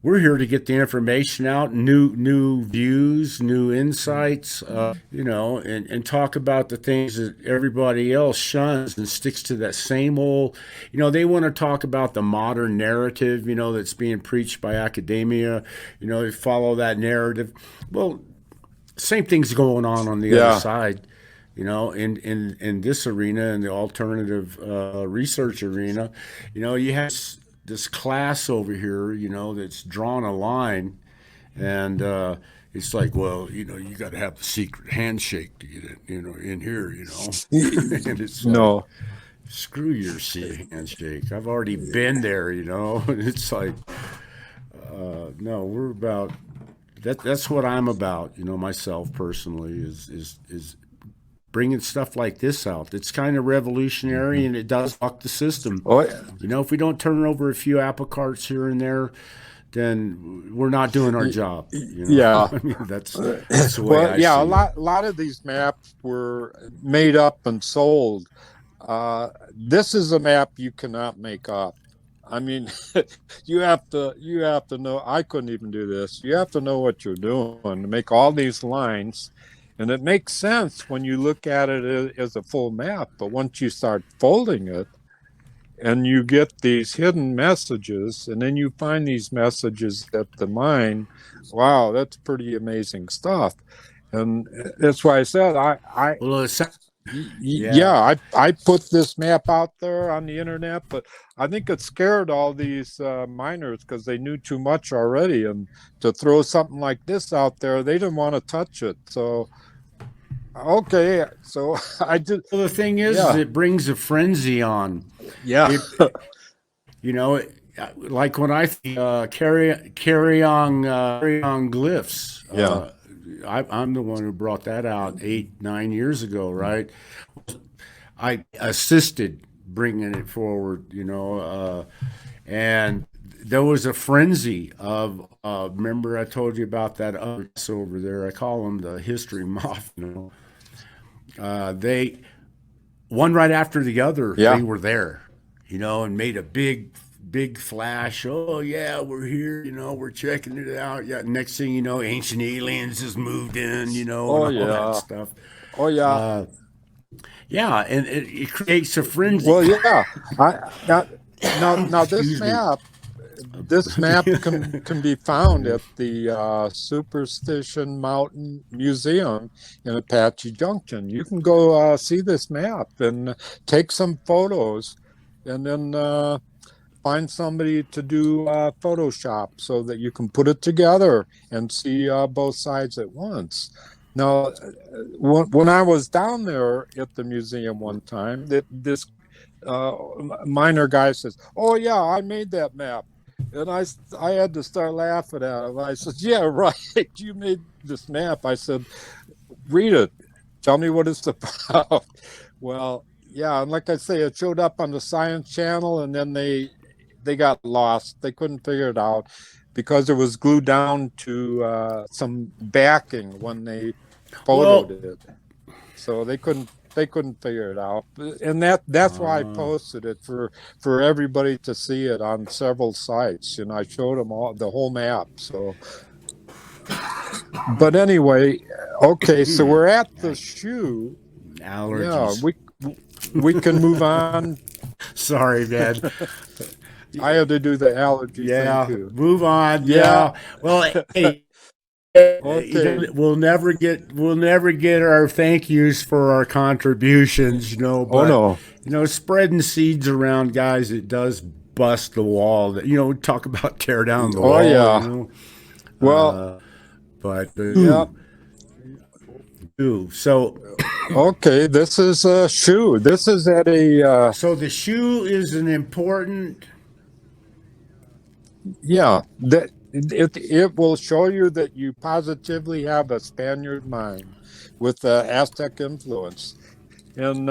we're here to get the information out, new views, new insights, and talk about the things that everybody else shuns and sticks to that same old. They want to talk about the modern narrative, that's being preached by academia. They follow that narrative. Well, same thing's going on the other side. In this arena, in the alternative research arena, you have this class over here, that's drawn a line, and it's like, well, you got to have the secret handshake to get it, in here, and it's like, screw your secret handshake. I've already been there, It's like, no, we're about that. That's what I'm about, myself personally is bringing stuff like this out. It's kind of revolutionary, and it does buck the system. Oh, yeah. If we don't turn over a few apple carts here and there, then we're not doing our job. Yeah, I mean, that's the way I see a it. lot of these maps were made up and sold. This is a map you cannot make up. I mean, you have to know. I couldn't even do this. You have to know what you're doing to make all these lines. And it makes sense when you look at it as a full map, but once you start folding it and you get these hidden messages, and then you find these messages at the mine, wow, that's pretty amazing stuff. And that's why I said Well, I put this map out there on the internet, but I think it scared all these miners because they knew too much already, and to throw something like this out there, they didn't want to touch it. So okay, so I did. Well, the thing is it brings a frenzy on. Yeah. Like when I carry on glyphs. I'm the one who brought that out 8-9 years ago, right? I assisted bringing it forward, and there was a frenzy of. Remember, I told you about that other over there. I call them the history moth. They one right after the other. They were there, and made a big flash. Oh yeah, we're here. We're checking it out. Yeah. Next thing you know, ancient aliens has moved in. And all that stuff. Oh yeah. Yeah, and it creates a frenzy. Well, yeah. Now this map can be found at the Superstition Mountain Museum in Apache Junction. You can go see this map and take some photos, and then find somebody to do Photoshop so that you can put it together and see both sides at once. Now, when I was down there at the museum one time, this miner guy says, "Oh yeah, I made that map," and I had to start laughing at him. I said, "Yeah, right. You made this map." I said, "Read it. Tell me what it's about." Well, yeah, and like I say, it showed up on the Science Channel, and then they got lost. They couldn't figure it out because it was glued down to some backing when they photoed it, so they couldn't figure it out. And that's why I posted it for everybody to see it on several sites. I showed them the whole map. So, but anyway, okay, so we're at the shoe. Allergies. Yeah, we can move on. Sorry, man. I had to do the allergy thing too. Move on. Yeah. Well, hey, okay. We'll never get our thank yous for our contributions, But, spreading seeds around, guys, it does bust the wall. That talk about tear down the wall. Oh yeah. Well, but yeah. So okay, this is a shoe. This is at a. So the shoe is an important. Yeah, that it will show you that you positively have a Spaniard mind with Aztec influence, and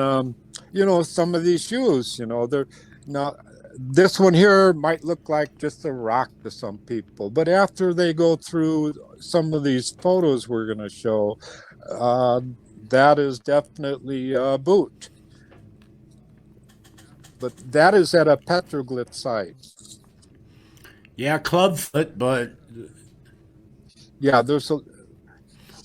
some of these shoes, they're now. This one here might look like just a rock to some people, but after they go through some of these photos we're going to show, that is definitely a boot. But that is at a petroglyph site. Yeah, clubfoot, but Yeah, there's a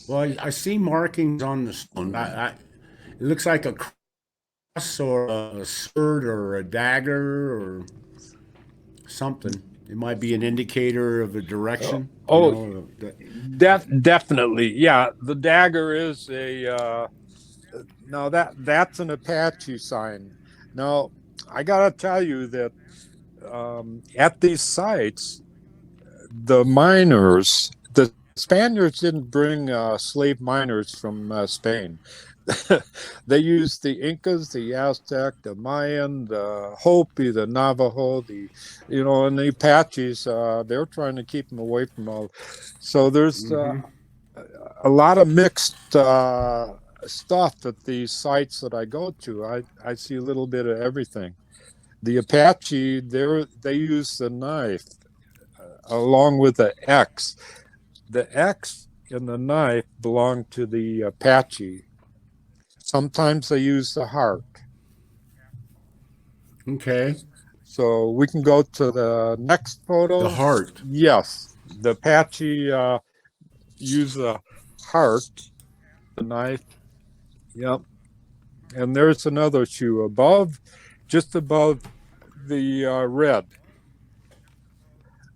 well, I see markings on the stone. It looks like a cross or a sword or a dagger or something. It might be an indicator of a direction, you oh, know. definitely. Yeah, the dagger is a now that's an Apache sign. Now, I gotta tell you that at these sites, the Spaniards didn't bring slave miners from Spain. They used the Incas, the Aztec, the Mayan, the Hopi, the Navajo, and the Apaches. They're trying to keep them away from all. So there's Hmm. a lot of mixed stuff at these sites that I go to. I see a little bit of everything. The Apache, they use the knife along with the X. The X and the knife belong to the Apache. Sometimes they use the heart. Okay. So we can go to the next The photo. heart. Yes, the Apache use a heart, the knife. Yep. And there's another shoe just above the red.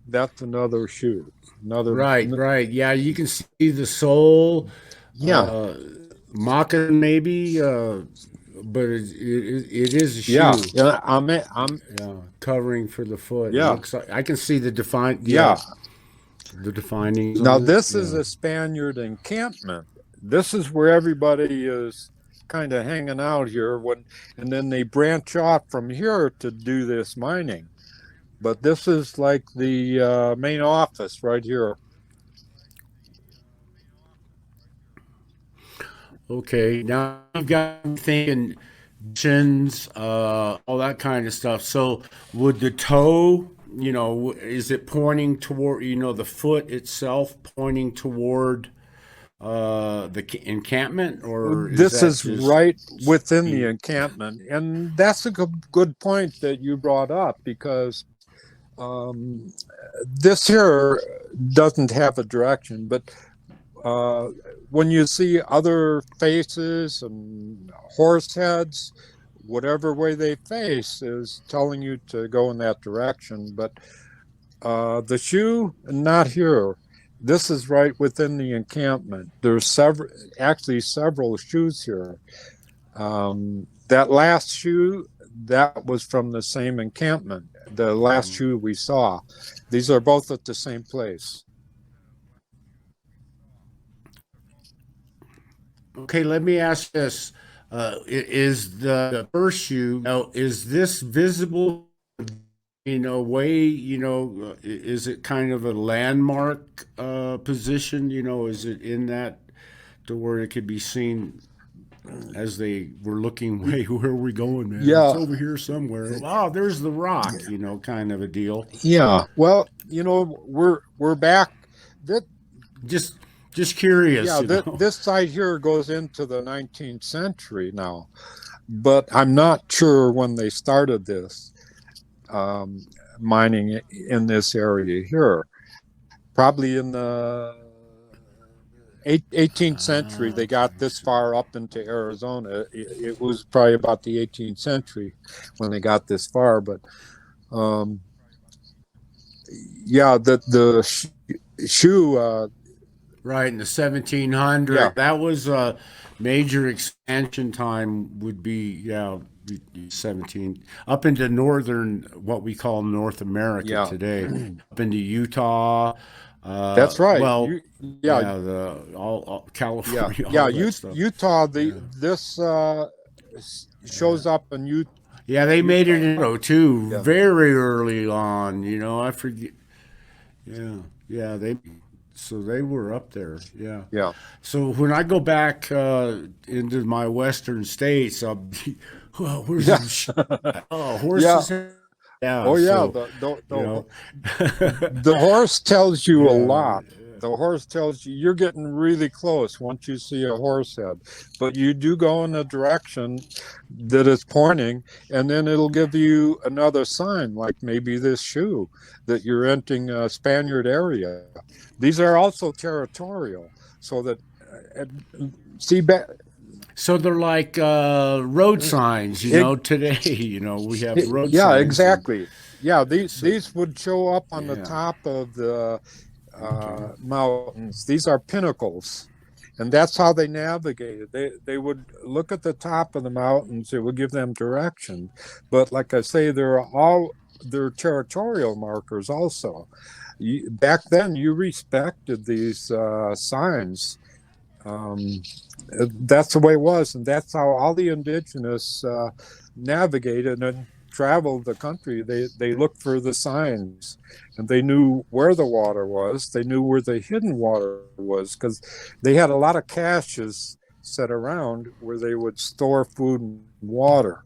That's another shoe. Another. Right, right. Yeah, you can see the sole, Yeah, uh, moccasin maybe, but it is a yeah. shoe. Yeah. I'm. Yeah, covering for the foot. It Yeah, looks like I can see yeah. the definings Now on it. this is Yeah. a Spaniard encampment. This is where everybody is kind of hanging out here and then they branch off from here to do this mining. But this is like the main office right here. Okay. Now you've got me thinking chins, all that kind of stuff. So would the toe, is it pointing toward, the foot itself pointing toward encampment, or is This that is just right within the the encampment, and that's a good point that you brought up because um, this here doesn't have a direction, but uh, when you see other faces and horse heads, whatever way they face is telling you to go in that direction. But the shoe, not here. This is right within the encampment. There's actually several shoes here. That last shoe, that was from the same encampment. The last shoe we saw. These are both at the same place. Okay, let me ask this. Is the first shoe, now, is this visible, way, is it kind of a landmark position? Is it in that to where it could be seen as they were looking, hey, where are we going, man? It's Yeah, over here somewhere. Oh, there's the rock, kind of a deal. yeah. Well, we're back. That Just just curious, yeah, this site here goes into the 19th century now, but I'm not sure when they started this mining in this area here. Probably in the 18th century, they got Okay. this far up into Arizona. It was probably about the 18th century when they got this far, but um, yeah, the shoe. Right in the Yeah, 1700s, that was a major expansion time. Would be 17 up into northern, what we call North America yeah, today, up into Utah. that's right. Well, Yeah, yeah, the all yeah, California, yeah. all that stuff. Utah. Yeah, This yeah, shows up in yeah. They made it Utah. in Idaho too, Yeah, very early on. I forget. Yeah, yeah. So they were up there. Yeah. yeah, So when I go back into my western states, I'll be, oh, where's yeah, the oh, yeah. horses? Yeah. Oh yeah, So, you know, the horse tells you a lot. The horse tells you you're getting really close once you see a horse head, but you do go in the direction that it's pointing, and then it'll give you another sign, like maybe this shoe, that you're entering a Spaniard area. These are also territorial, so that uh, see back. So they're like road signs, today, we have road Yeah, signs. exactly. Yeah, So, these would show up on the yeah. top of the Okay. mountains. These are pinnacles, and that's how they navigated. They would look at the top of the mountains. It would give them direction, but like I say, they're territorial markers also. Back then, you respected these signs. Um, that's the way it was, and that's how all the indigenous navigated and traveled the country. They looked for the signs, and they knew where the water was. They knew where the hidden water was, because they had a lot of caches set around where they would store food and water.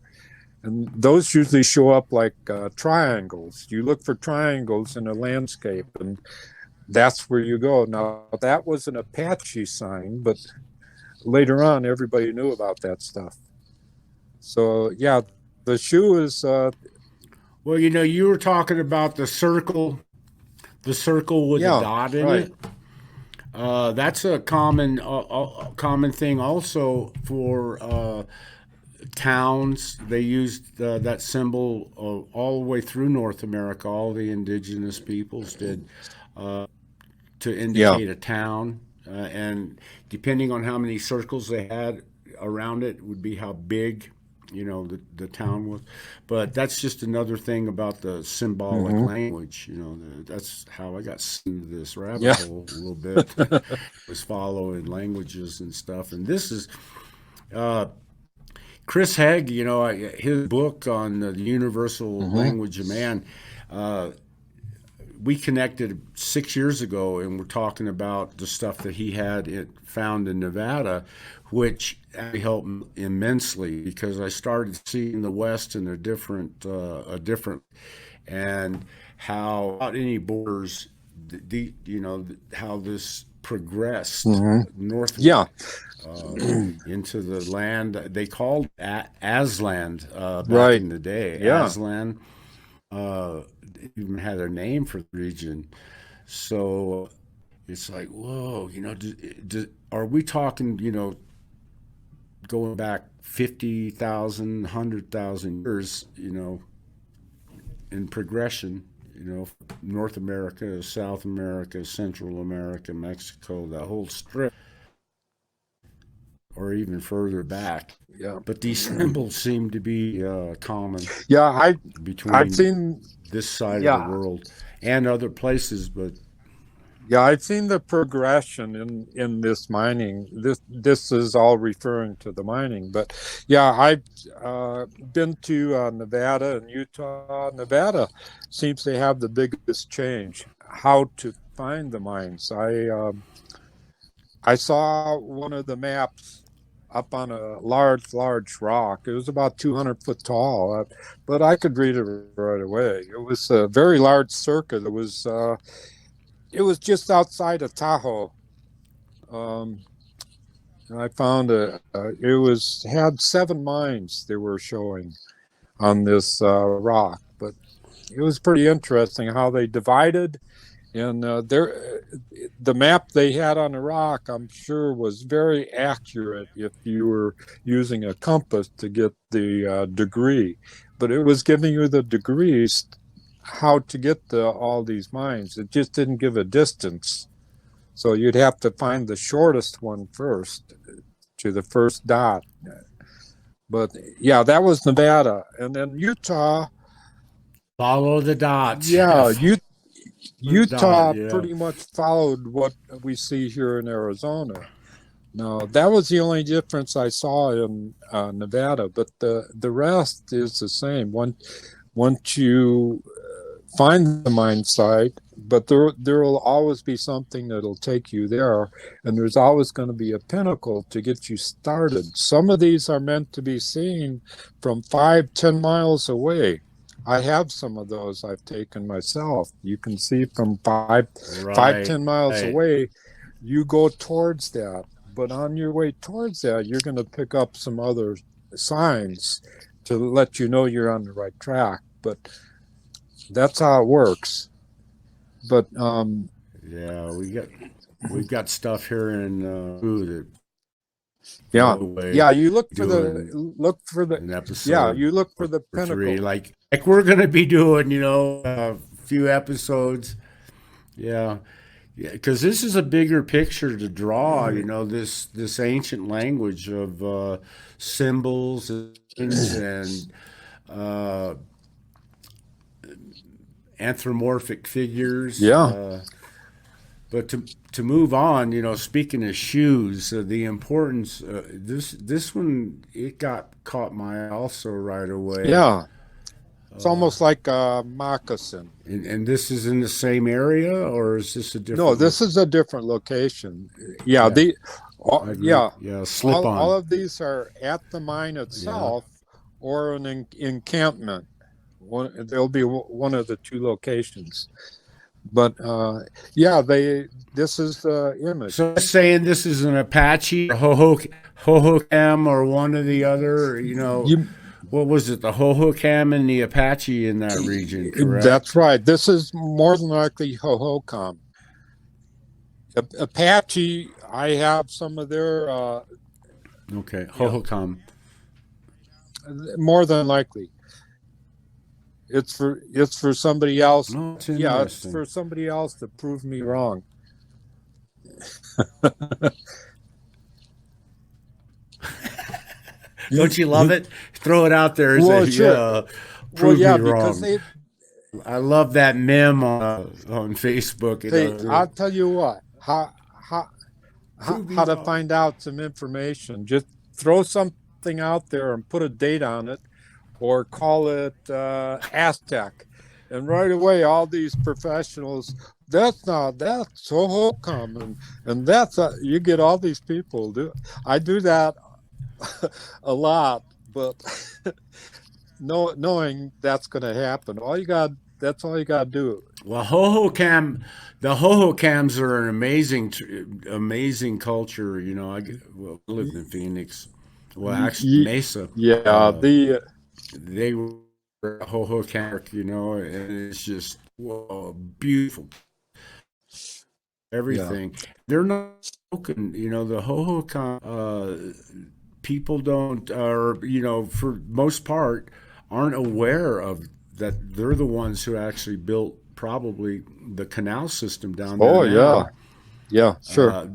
And those usually show up like triangles. You look for triangles in a landscape, and that's where you go. Now, that was an Apache sign, but later on, everybody knew about that stuff. So, yeah, the shoe is, Well, you were talking about the circle with a yeah, dot in right. it. That's a common thing also for towns. They used that symbol all the way through North America. All the indigenous peoples did, to Yeah. indicate a town. And depending on how many circles they had around it, would be how big, the town was. But that's just another thing about the symbolic Hmm. language. That's how I got into this rabbit Yeah. hole a little bit. Was following languages and stuff. And this is uh, Chris Hegg. His book on the universal Hmm. language of man. Uh, we connected 6 years ago, and we're talking about the stuff that he had found in Nevada, which helped immensely because I started seeing the West in a different, and how without any borders, how this progressed Hmm. northward Yeah. into the land they called Asland back Right. in the day. Yeah. Aslan uh, even had a name for the region. So it's like, whoa, are we talking, going back 50,000, 100,000 years, in progression, North America, South America, Central America, Mexico, that whole strip, or even further back. Yeah. But these symbols seem to be common Yeah. I've between seen, this side of the yeah. world and other places, but Yeah, I've seen the progression in this mining. This is all referring to the mining, but yeah, I've been to Nevada and Utah. Nevada seems to have the biggest change. How to find the mines? I saw one of the maps up on a large rock. It was about 200 foot tall, but I could read it right away. It was a very large circuit. It was just outside of Tahoe. Um, and I found it had 7 mines they were showing on this rock, but it was pretty interesting how they divided. And the map they had on the rock, I'm sure, was very accurate if you were using a compass to get the degree. But it was giving you the degrees how to get to all these mines. It just didn't give a distance. So you'd have to find the shortest one first to the first dot. But yeah, that was Nevada. And then Utah, follow the dots. yeah, Follow the dot, Utah yeah. pretty much followed what we see here in Arizona. Now, that was the only difference I saw in Nevada, but the rest is the same. Once you find the mine site, but there will always be something that'll take you there, and there's always going to be a pinnacle to get you started. Some of these are meant to be seen from 5-10 miles away. I have some of those I've taken myself. You can see from 10 miles Right. away, you go towards that. But on your way towards that, you're going to pick up some other signs to let you know you're on the right track. But that's how it works. But Yeah, we've got stuff here in that yeah, no way yeah, doing an yeah, episode you look for or the three pinnacle. like we're gonna be doing, a few episodes. Yeah, yeah, because this is a bigger picture to draw. This ancient language of symbols and uh, anthropomorphic figures. Yeah. But to move on, speaking of shoes, the importance this one it got caught my eye also right away. Yeah. It's almost like a moccasin. And this is in the same area, or is this a No, different? this is a different location. Yeah, Yeah, I agree. yeah, Yeah, slip all on. of these are at the mine Yeah. itself or an encampment. There'll be one of the two locations. But yeah, this is the image. So saying this is an Apache, or Hohokam, or one or the other. You, What was it? The Hohokam and the Apache in that region, that's correct? right. This is more than likely Hohokam. Apache, I have some of their Okay, yeah, Hohokam. more than likely. It's for somebody else. No, it's Yeah, it's interesting. for somebody else to prove me wrong. Don't you love it? Throw it out there as Well, a sure. Well, prove me yeah, because wrong. I love that meme on Facebook. I'll tell you what, Prove me how to wrong. find out some information. Just throw something out there and put a date on it, or call it Aztec, and right away all these professionals. That's so Holcomb, and that's you get all these people do. I do that a lot, but knowing that's going to happen, that's all you got to do. Well, the Hohokams are an amazing culture. I lived in Phoenix. Well, actually, Mesa. Yeah, They were Hohokam, and it's just whoa, beautiful yeah. everything. They're not spoken. The Hohokam people don't, or for most part, aren't aware of that. They're the ones who actually built probably the canal system down there Oh yeah, now yeah, sure.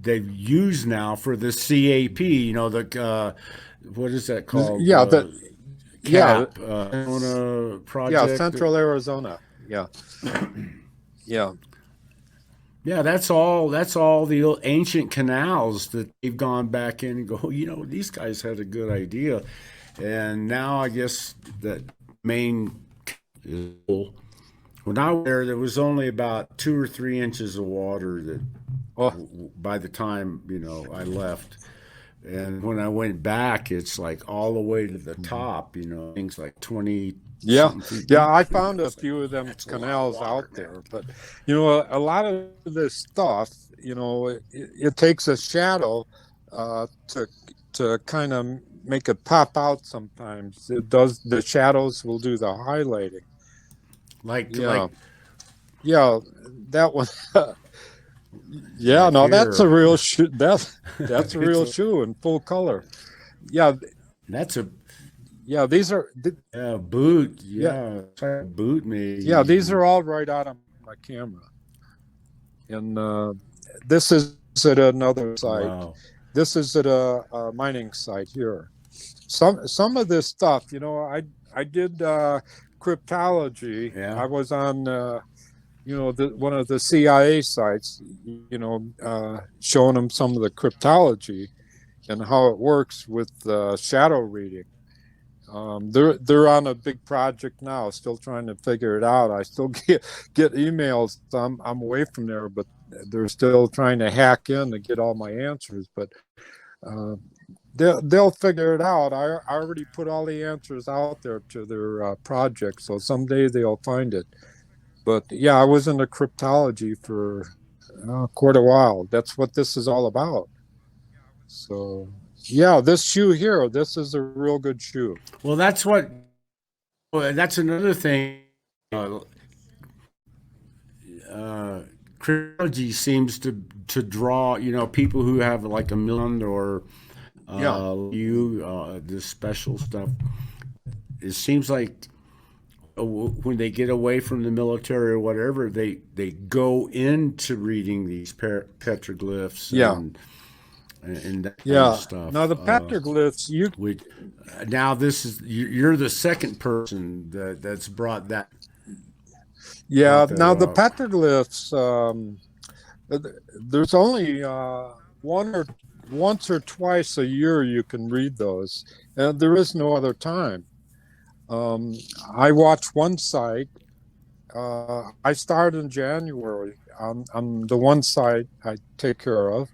they use now for the CAP. What is that called? Yeah, yeah, CAP Arizona yeah, project. Central Arizona. Yeah, yeah, Yeah, that's all. That's all the ancient canals that they've gone back in and go. These guys had a good idea, and now I guess that main is full. When I was there was only about 2 or 3 inches of water that oh by the time I left, and when I went back, it's like all the way to the top. Things like 20 yeah, something feet yeah. deep. I found a It's like few of them that's a lot of canals water out now. there, but a lot of this stuff, it takes a shadow to kind of make it pop out. Sometimes it does. The shadows will do the highlighting. Like Yeah, yeah, that one. Yeah, like no, that's here, a real shoe. That's a it's real a shoe in full color. Yeah, that's a yeah. These are, yeah boot. yeah, Yeah, try to boot yeah. These me. are all right out of my camera. And this is at another site. Wow. This is at a mining site here. Some of this stuff, I did cryptology. Yeah. I was on, one of the CIA sites, showing them some of the cryptology and how it works with shadow reading. They're on a big project now, still trying to figure it out. I still get emails. I'm away from there, but they're still trying to hack in to get all my answers. But uh, they'll figure it out. I already put all the answers out there to their project, so someday they'll find it. But yeah, I was into cryptology for quite a while. That's what this is all about. So yeah, this shoe here, this is a real good shoe. Well, that's another thing. Uh, uh, Cryptology seems to draw, people who have like a million or Yeah, this special stuff. It seems like when they get away from the military or whatever, they go into reading these petroglyphs yeah, and that kind of yeah. Now stuff. the petroglyphs, you We Now this is you're the second person that's yeah. brought that Now the up. petroglyphs, there's only once or twice a year you can read those, and there is no other time. Um, I watch one site. I start in January on the one site I take care of,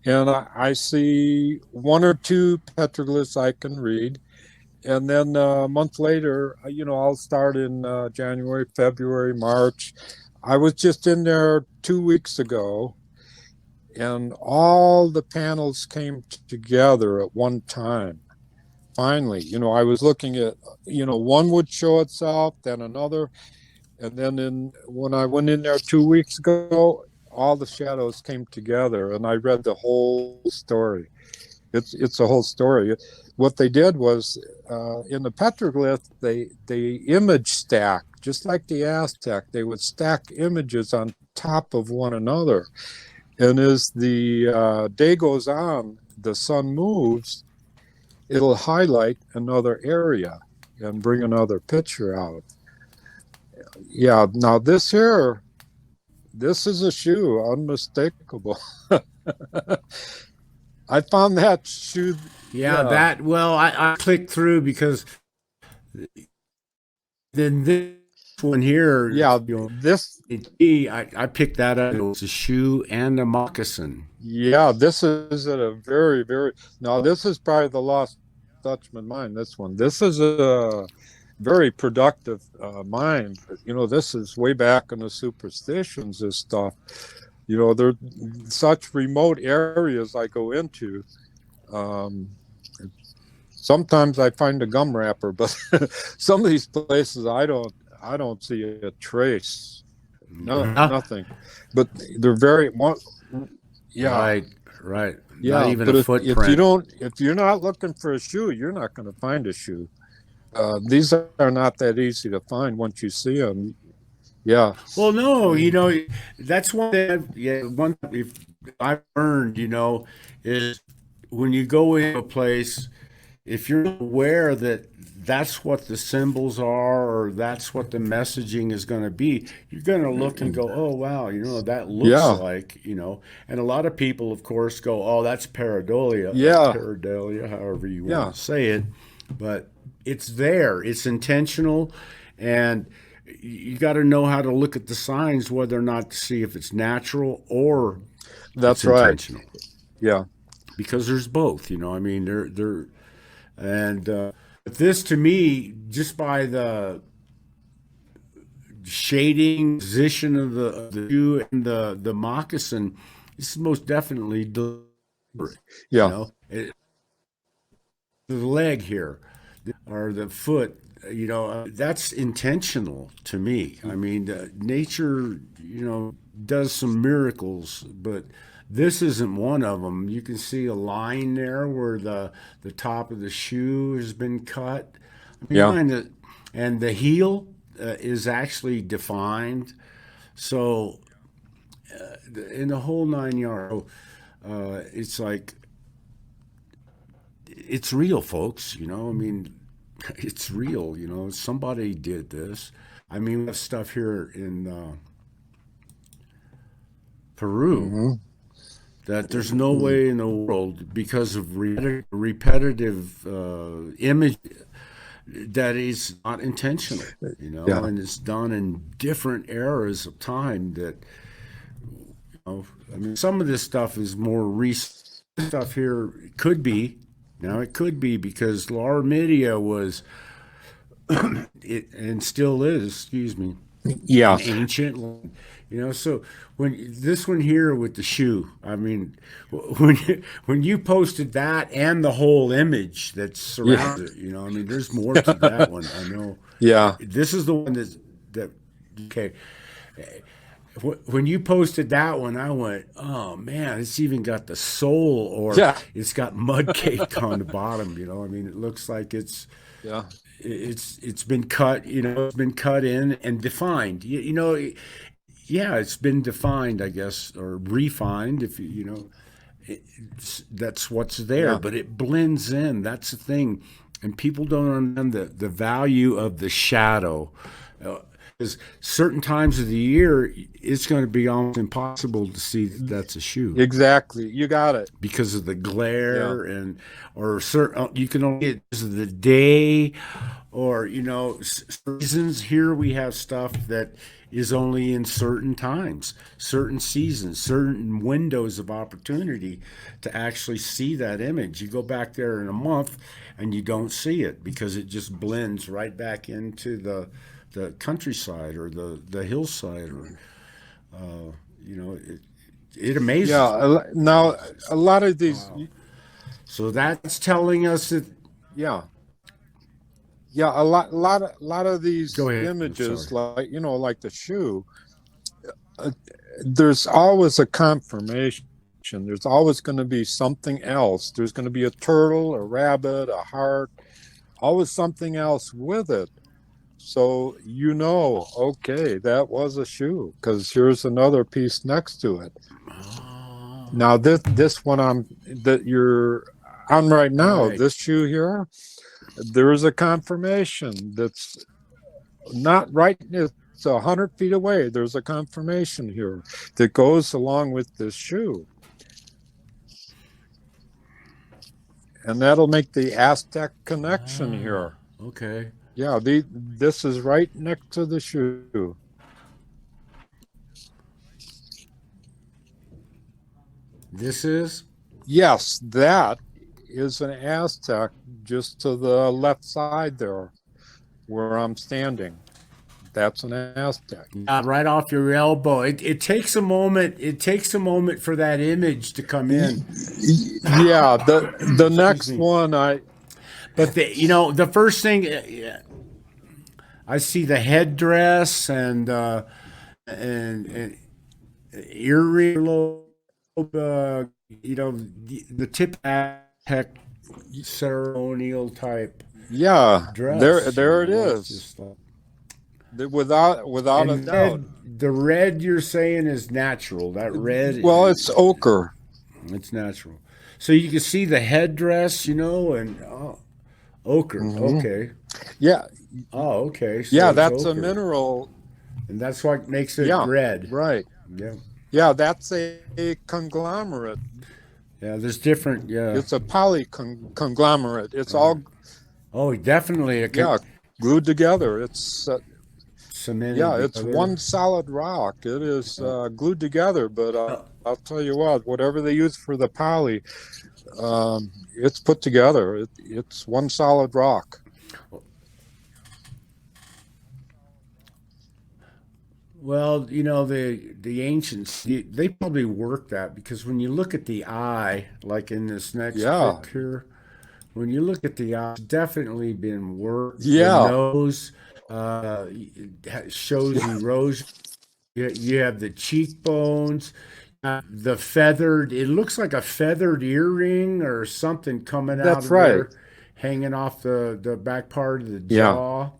and I see one or two petroglyphs I can read, and then a month later, I'll start in January, February, March. I was just in there 2 weeks ago, and all the panels came together at one time. Finally, I was looking at, one would show itself, then another, and then when I went in there 2 weeks ago, all the shadows came together, and I read the whole story. It's a whole story. What they did was in the petroglyph, they image stack just like the Aztec. They would stack images on top of one another, and as the day goes on, the sun moves. It'll highlight another area and bring another picture out. Yeah. Now this here, this is a shoe, unmistakable. I found that shoe. Yeah, Yeah. that well, I clicked through because then this one here, Yeah. This. I picked that up. It was a shoe and a moccasin. Yeah. This is a very, very. Now this is probably the lost Dutchman mine. This one. This is a very productive mine. This is way back in the superstitions. This stuff. There such remote areas I go into. Um, Sometimes I find a gum wrapper, but some of these places I don't see a trace. No, Yeah. nothing. But they're very yeah. Right, right. Not Yeah, even a but footprint. if you're not looking for a shoe, you're not going to find a shoe. These are not that easy to find once you see them. Yeah. Well, no, that's one thing. One if I've learned, is when you go into a place, if you're aware that that's what the symbols are or that's what the messaging is going to be, you're going to look and go, oh, wow, that looks Yeah. like, and a lot of people, of course, go, oh, that's pareidolia or Yeah. pareidolia, however you want Yeah. to say it. But it's there, it's intentional, and you got to know how to look at the signs, whether or not to see if it's natural or it's That's right. intentional, Yeah. because there's both, I mean, they're and but this to me, just by the shading position of the shoe and the moccasin, this is most definitely deliberate. You Yeah. know, it, the leg here or the foot. That's intentional to me. I mean, nature, does some miracles, but this isn't one of them. You can see a line there where the top of the shoe has been cut. Yeah. Behind it, and the heel is actually defined. So in the whole 9 yards, it's like it's real, folks. I mean, it's real. Somebody did this. I mean, we have stuff here in Peru Hmm. that there's no way in the world, because of repetitive image, that is not intentional, Yeah. and it's done in different eras of time that, I mean, some of this stuff is more recent stuff here. It could be, Now it could be because Larmidia was it and still is, excuse me, Yeah. an ancient, so when this one here with the shoe, I mean, when you posted that and the whole image that Yeah. surrounds it, I mean, there's more to that one. I know Yeah. this is the one that okay. When you posted that one, I went, "Oh man, it's even got the sole, or Yeah. it's got mud caked on the bottom." I mean, it looks like Yeah. it's been cut. It's been cut in and defined. Yeah, it's been defined, I guess, or refined. If that's what's there, Yeah. but it blends in. That's the thing, and people don't understand the value of the shadow. Because certain times of the year, it's going to be almost impossible to see that that's a shoe Exactly. You got it. because of the Yeah. glare or certain you can only get because of the day, or seasons. Here we have stuff that is only in certain times, certain seasons, certain windows of opportunity to actually see that image. You go back there in a month and you don't see it because it just blends right back into the countryside or the hillside, or it amazes me. Yeah. Now, a lot of these, So that's telling us that. yeah. Yeah, lot of these Go ahead. I'm sorry. images, like like the shoe, uh, there's always a confirmation. There's always going to be something else. There's going to be a turtle, a rabbit, a heart, always something else with it. So okay, that was a shoe because here's another piece next to it. Oh, Now this one that you're on right now, right. this shoe here, there is a confirmation that's not right. It's 100 feet away. There's a confirmation here that goes along with this shoe, and that'll make the Aztec connection here. Okay. Yeah, this is right next to the shoe. This is. Yes, that is an Aztec just to the left side there where I'm standing. That's an Aztec. Right off your elbow. It takes a moment. It takes a moment for that image to come in. Yeah, the next me. one But the first thing, I see the headdress and earring, the tip tech ceremonial type yeah, dress. there it It's is. just like, Without a and doubt. the red you're saying is natural. That red, Well, it's ochre. it's natural. So you can see the headdress, and ochre. Hmm. Okay. Yeah, Oh, okay. So yeah, it's that's a ochre, mineral. and that's what makes it Yeah, red. right. Yeah. Yeah, that's a conglomerate. Yeah. There's different. Yeah. It's a conglomerate. It's all Oh, definitely yeah glued together. It's cemented yeah, it's together. one solid rock. It is glued together. But I'll tell you what, whatever they use for the poly, it's put together. It's one solid rock. Well, the ancients, they probably worked that because when you look at the eye, like in this next Yeah, picture, when you look at the eye, it's definitely been worked. The yeah, nose shows erosion. You have the cheekbones, the feathered. It looks like a feathered earring or something coming out that's of right. there, hanging off the back part of the Yeah, jaw.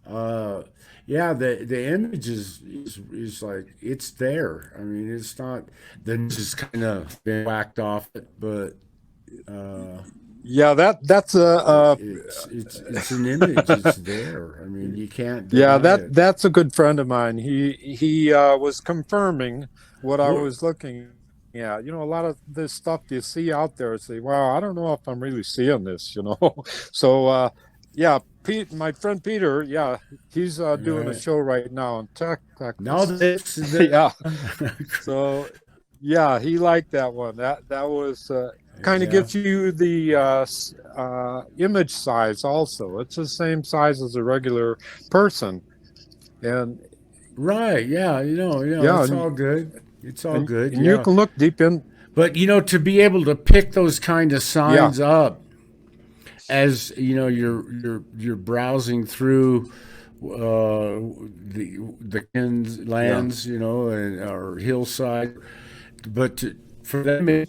Uh, yeah, the image is like it's there. I mean, it's not the nose is kind of been whacked off it, but uh, yeah. That's it's an image. It's there. I mean, you can't yeah. deny it. That's a good friend of mine. He was confirming what I What? was looking at. A lot of this stuff you see out there. Say, wow, I don't know if I'm really seeing this. So yeah, Pete, my friend Peter, yeah, he's doing a Right. show right now in Now Texas. this is the Yeah. So yeah, he liked that one. That was kind of Yeah. gives you the image size also. It's the same size as a regular person. And Right. Yeah. yeah, It's all good. It's all good. and you Yeah. can look deep in. But to be able to pick those kind of Yeah, signs up as you're browsing through the yeah, lands, and or hillside, but for them,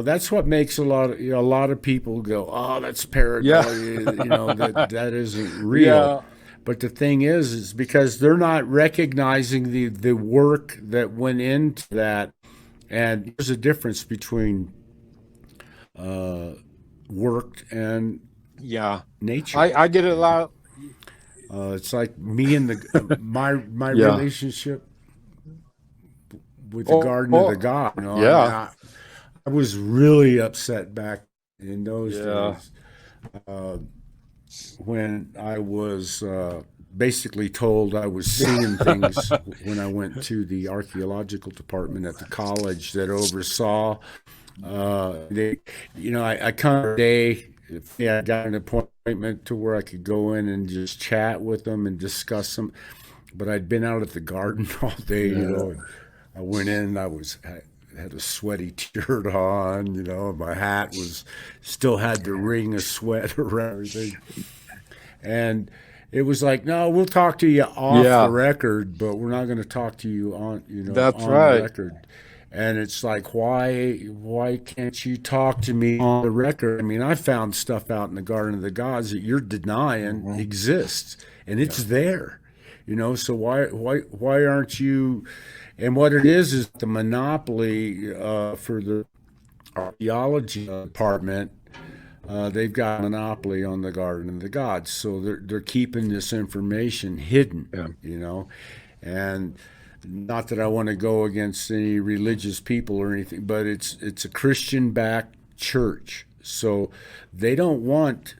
that's what makes a lot of people go, oh, that's yeah, pareidolia, that isn't real. yeah, But the thing is because they're not recognizing the work that went into that, and there's a difference between worked and yeah. nature. I get it a lot. It's like me and my Yeah. relationship with the Oh, Garden of the oh, God. I mean, yeah, I was really upset back in those yeah, days when I was basically told I was seeing things when I went to the archaeological department at the college that oversaw. They, I come a day. Yeah, I got an appointment to where I could go in and just chat with them and discuss them. But I'd been out at the garden all day, yeah, and I went in. I had a sweaty t-shirt on, my hat was still had the ring of sweat around everything, and it was like, no, we'll talk to you off the yeah. record, but we're not going to talk to you That's on the right. record. And it's like, why can't you talk to me on the record? I mean, I found stuff out in the Garden of the Gods that you're denying Mhm. exists, and Yeah, it's there. So why aren't you? And what it is the monopoly for the archaeology department. They've got a monopoly on the Garden of the Gods, so they're keeping this information hidden, yeah, and not that I want to go against any religious people or anything, but it's a Christian backed church, so they don't want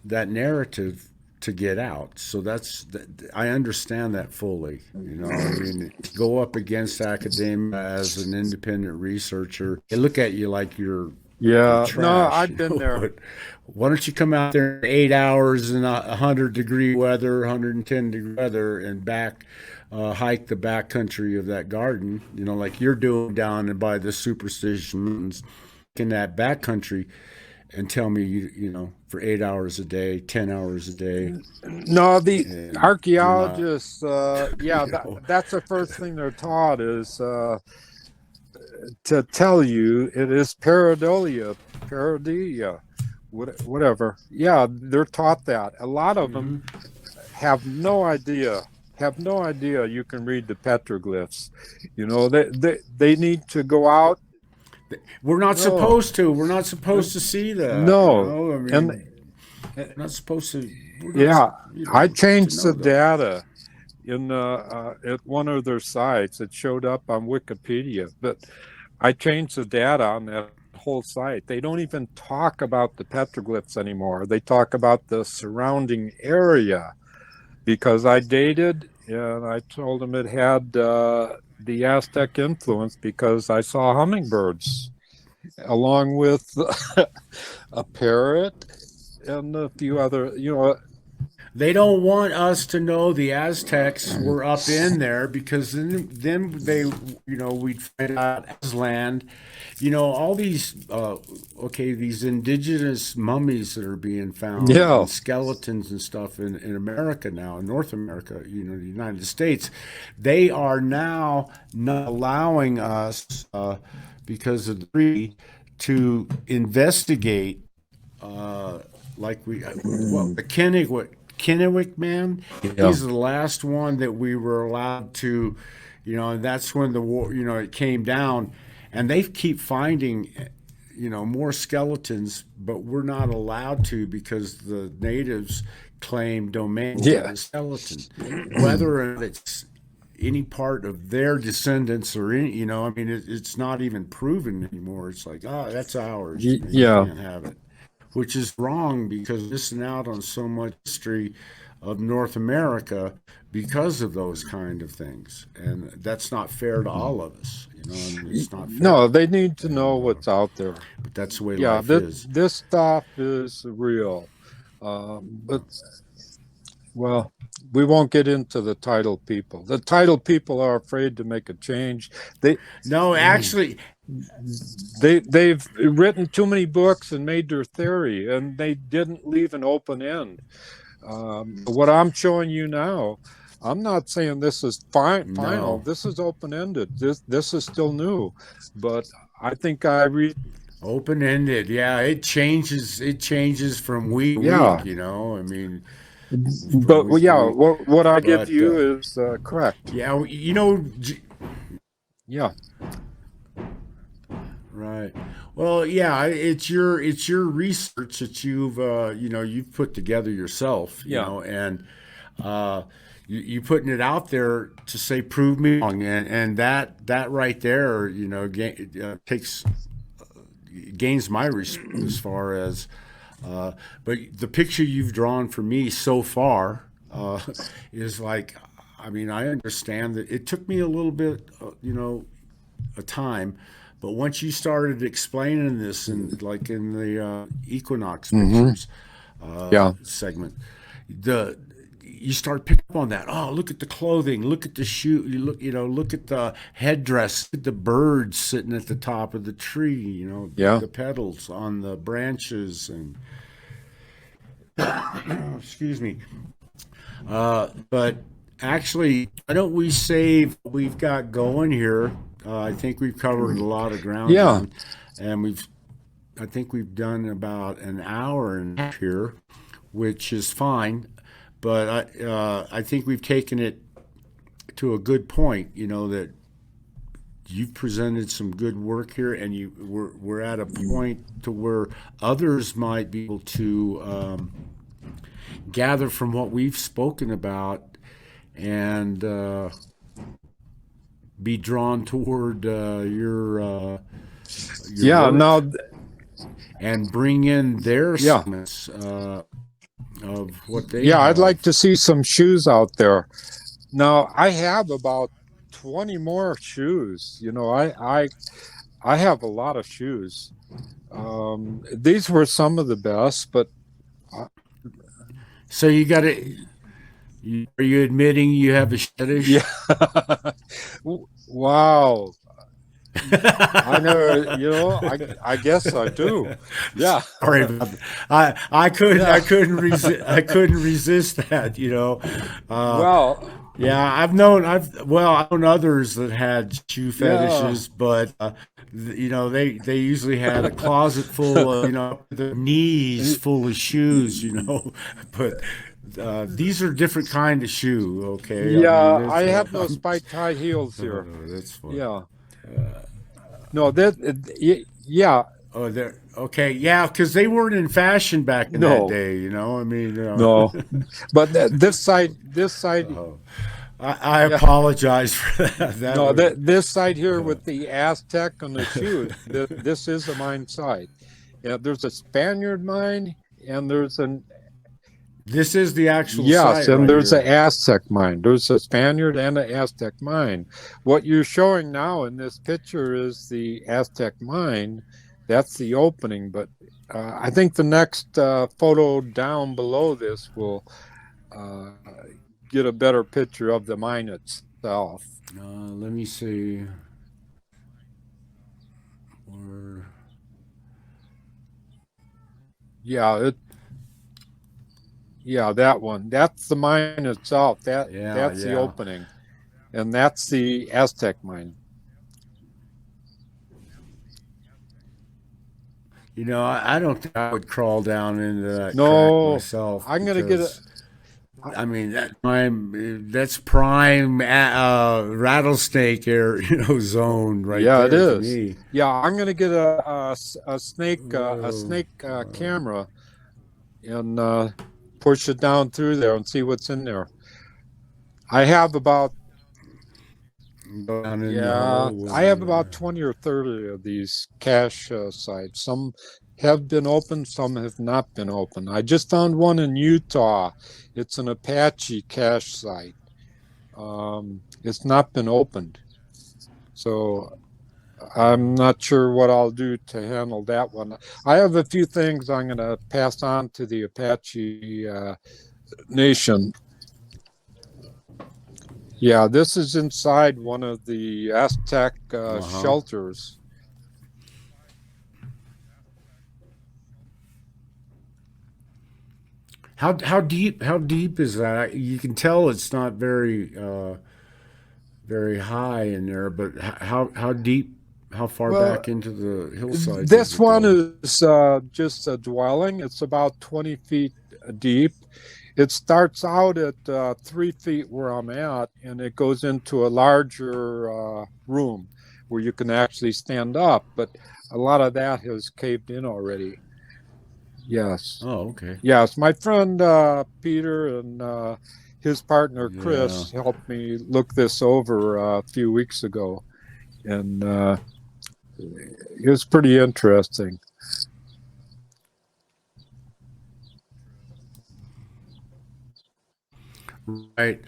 that narrative to get out. So I understand that fully. I mean, go up against academia as an independent researcher, they look at you like you're yeah. No, trash. I've been there. But why don't you come out there in 8 hours in 100-degree weather, 110-degree weather, and hike the back country of that garden, like you're doing down by the Superstition Mountains in that back country, and tell me for 8 hours a day, 10 hours a day, No, the and you're not, archaeologists, yeah, you know. that's the first thing they're taught is to tell you it is pareidolia, whatever. Yeah, they're taught that. A lot of them Hmm. have no idea. Have no idea you can read the petroglyphs. They need to go out. We're not No, supposed to. We're not supposed to see that. no, I and mean, we're not supposed to. We're not, yeah, I to changed the know those. data in at one of their sites. It showed up on Wikipedia, but I changed the data on that whole site. They don't even talk about the petroglyphs anymore. They talk about the surrounding area because I dated and I told them it had the Aztec influence because I saw hummingbirds along with a parrot and a few other. They don't want us to know the Aztecs were up in there because then they, we'd find out Aslan, all these, okay, these indigenous mummies that are being found Yeah, and skeletons and stuff in America now, in North America, the United States, they are now not allowing us, because of the treaty, to investigate like the Kennewick man. yeah, He's the last one that we were allowed to, and that's when the war, it came down, and they keep finding, more skeletons, but we're not allowed to because the natives claim domain over yeah, the skeleton, whether it's any part of their descendants or any, I mean, it's not even proven anymore. It's like, oh, that's ours. You yeah. can't have it, which is wrong because we're missing out on so much history of North America because of those kind of things, and that's not fair to all of us. You know, I mean, it's not fair. No, they need to know And, what's out there. but that's the way Yeah, life is. this stuff is real. But well, we won't get into the title people. The title people are afraid to make a change. They No, actually, they've written too many books and made their theory, and they didn't leave an open end. What I'm showing you now, I'm not saying this is final. no. This is open ended. This is still new, but I think I read. Open ended, yeah. It changes. It changes from week to Yeah, week. You know, I mean, from but well, week to yeah, week. what I give But you is correct. yeah, you know, Yeah, right. Well, yeah, it's your research that you've you know, you've put together yourself. You yeah. know, and uh, you putting it out there to say prove me wrong, and that right there, you know, takes gains my respect as far as. But the picture you've drawn for me so far is like, I mean, I understand that it took me a little bit, you know, a time, but once you started explaining this, and like in the equinox Mm-hmm. pictures Yeah. segment, the you start picking up on that. Oh, look at the clothing, look at the shoe, you look, you know, look at the headdress, look at the birds sitting at the top of the tree, you know, Yeah. the petals on the branches, and excuse me. But actually, why don't we save what we've got going here? I think we've covered a lot of ground, Yeah. John, and I think we've done about an hour and a half here, which is fine. But I think we've taken it to a good point. You know that you've presented some good work here, and we're at a point to where others might be able to gather from what we've spoken about and be drawn toward your Yeah. work Now, and bring in their yeah. segments of what they Yeah, I'd like have. to see some shoes out there. Now, I have about 20 more shoes. You know, I have a lot of shoes. These were some of the best, but So you got to. Are you admitting you have a fetish? yeah. Wow. I never, you know, I guess I do. Yeah. Sorry about that. I Yeah. couldn't resist. I couldn't resist that. You know, uh, Well, yeah. I've known others that had shoe yeah. fetishes, but you know, they usually had a closet full of, you know, their knees full of shoes. You know, but these are different kind of shoe. Okay, I mean, Yeah, I it's have no spiked high heels oh, here. no, that's funny. Yeah. No, yeah. Oh, they're okay. Yeah, because they weren't in fashion back in that No, day. You know, I mean, no. But this side, oh, I yeah. apologize for that. That No, was this side here with the Aztec on the shoe, this is a mine side. Yeah, there's a Spaniard mine, and there's an this is the actual yes, site and right there's here. an Aztec mine. There's a Spaniard and an Aztec mine. What you're showing now in this picture is the Aztec mine. That's the opening, but I think the next photo down below this will uh, get a better picture of the mine itself. Let me see. Where, Yeah, yeah, that one. That's the mine itself. yeah, That's the yeah. opening, and that's the Aztec mine. You know, I don't think I would crawl down into that crack No, myself I'm gonna get a. because I mean that's prime rattlesnake air, you know, zone right Yeah, it there to is. me. Yeah, I'm gonna get a Whoa. snake camera and push it down through there and see what's in there. I have about Go down in the yeah, hole I have and about 20 or 30 of these cache sites. Some have been opened, some have not been opened. I just found one in Utah. It's an Apache cache site. It's not been opened. So I'm not sure what I'll do to handle that one. I have a few things I'm going to pass on to the Apache Nation. Yeah, this is inside one of the Aztec Uh-huh. shelters. How deep is that? You can tell it's not very high in there, but how deep, how far Well, back into the hillside does this it one go? is just a dwelling. It's about 20 feet deep. It starts out at 3 feet where I'm at, and it goes into a larger room where you can actually stand up. But a lot of that has caved in already. Yes. Oh, okay. Yes. My friend Peter and his partner Yeah. Chris helped me look this over a few weeks ago, and it was pretty interesting. Right.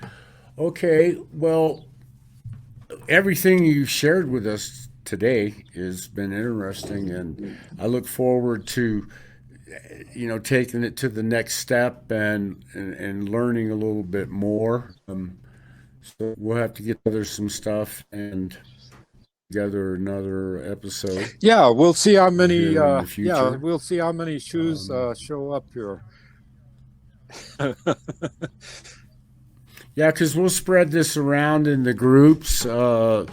Okay. Well, everything you shared with us today has been interesting, and I look forward to taking it to the next step and learning a little bit more. So we'll have to get together some stuff and together another episode Yeah, we'll see how many. here in the Yeah, future. we'll see how many shoes Um, show up here. yeah, because we'll spread this around in the groups. To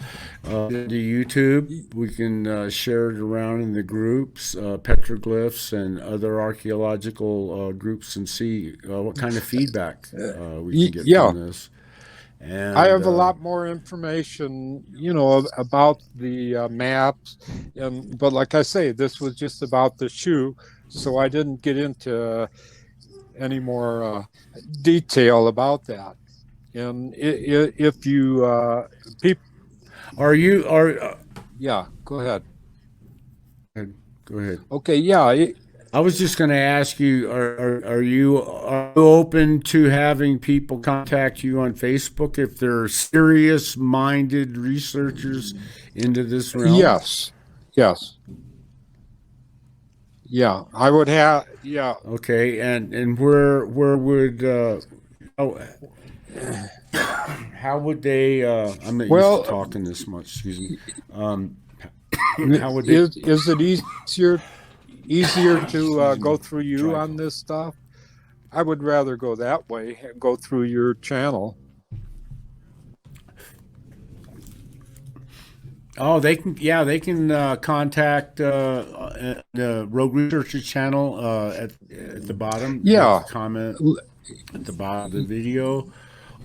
YouTube, we can share it around in the groups, petroglyphs and other archaeological groups, and see what kind of feedback we can get Yeah, from this. I And have a lot more information, about the maps, and but like I say, this was just about the shoe, so I didn't get into any more detail about that. And if you people, are you are yeah, go ahead. go ahead. Okay, yeah, I was just going to ask you: are you open to having people contact you on Facebook if they're serious-minded researchers into this realm? yes, yes, yeah. I would have, yeah. Okay, and where would how, how would they? I'm not used to Well, talking this much. Excuse me. Um, how would they? is it easier to Excuse go me. through you Dry on cough. this stuff? I would rather go that way, go through your channel. Oh, they can. Yeah, they can contact the Rogue Researchers channel at the bottom. Make Yeah, a comment at the bottom of the video,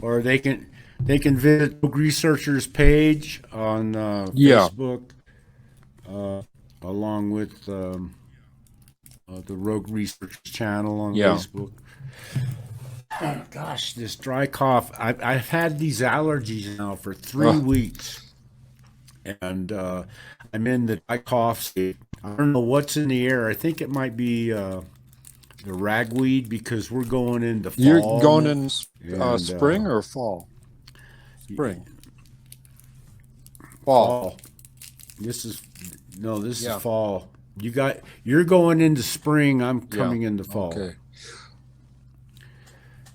or they can visit Rogue Researchers page on yeah, Facebook, uh, along with the Rogue Researchers channel on yeah. Facebook. Gosh, this dry cough. I've had these allergies now for three Uh, weeks. And I'm in the dry cough state. I don't know what's in the air. I think it might be the ragweed because we're going into you're fall going now. in And spring or fall? Spring, fall. fall. This is no, this is Yeah, fall. You're going into spring. I'm yeah. coming into fall, Okay.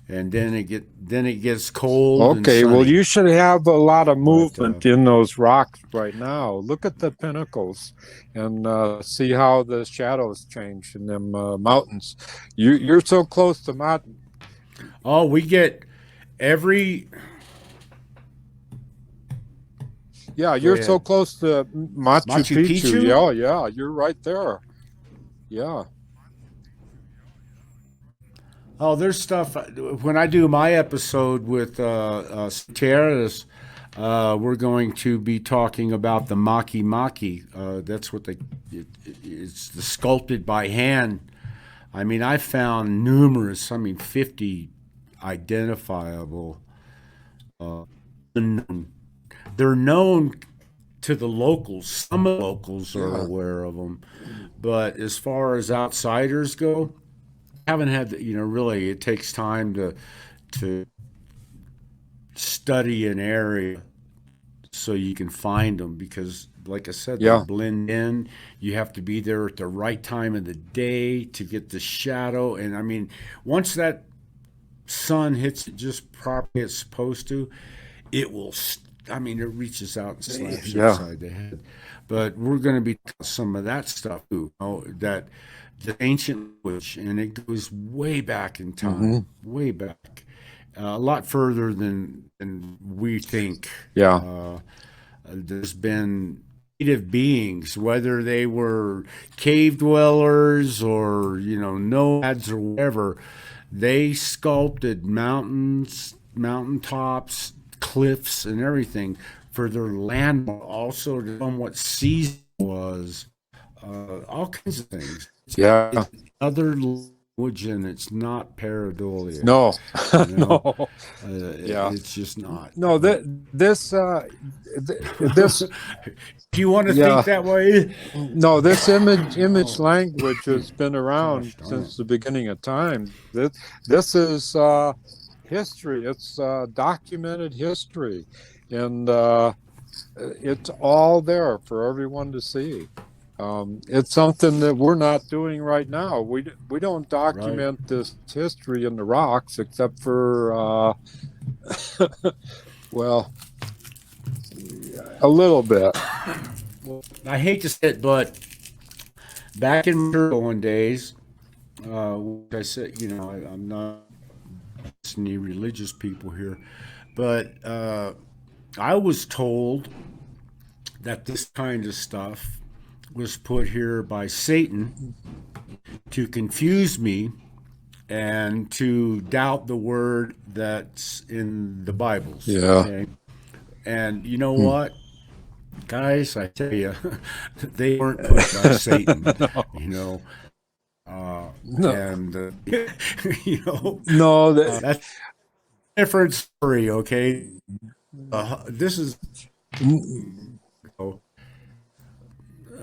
and then it gets cold and Okay, well, sunny. you should have a lot of But movement in those rocks right now. Look at the pinnacles and see how the shadows change in them mountains. You're so close to mountain. oh, we get every. Yeah, Go you're so ahead, close to Machu Machu Picchu. Picchu. Yeah, yeah, you're right there. Yeah, Oh, there's stuff when I do my episode with Sutierrez, we're going to be talking about the Maki Maki. That's what it's the sculpted by hand. I mean, I found numerous, 50 identifiable. Unknown. They're known to the locals. Some of the locals are yeah. aware of them. But as far as outsiders go, haven't had really it takes time to study an area so you can find them because like I said, they Yeah. blend in. You have to be there at the right time of the day to get the shadow. And I mean, once that sun hits it just properly it's supposed to, it will. I mean, it reaches out and slaps you Yeah. upside the head. But we're going to be some of that stuff too. That the ancient language, and it goes way back in Hmm. time, way back, a lot further than we think. Yeah. There's been native beings, whether they were cave dwellers or nomads or whatever, they sculpted mountains, mountaintops, cliffs, and everything for their land. Also, on what season was, all kinds of things. Yeah. It's other language, and it's not pareidolia. No. You know, No. Yeah. it's just not. No. This. Do you want to Yeah. think that way? No. This image Oh, language has been around gosh darn it. since the beginning of time. This is history. It's documented history, and it's all there for everyone to see. It's something that we're not doing right now. We don't Right. document this history in the rocks except for well, a little bit. I hate to say it, but back in my early days, like I said, I'm not any religious people here, but I was told that this kind of stuff was put here by Satan to confuse me and to doubt the word that's in the Bibles. Yeah. Okay. And you know Hmm. what, guys, I tell you, they weren't put by Satan, No. you know. No. And, you know, No. that's a different story, okay? This is, oh,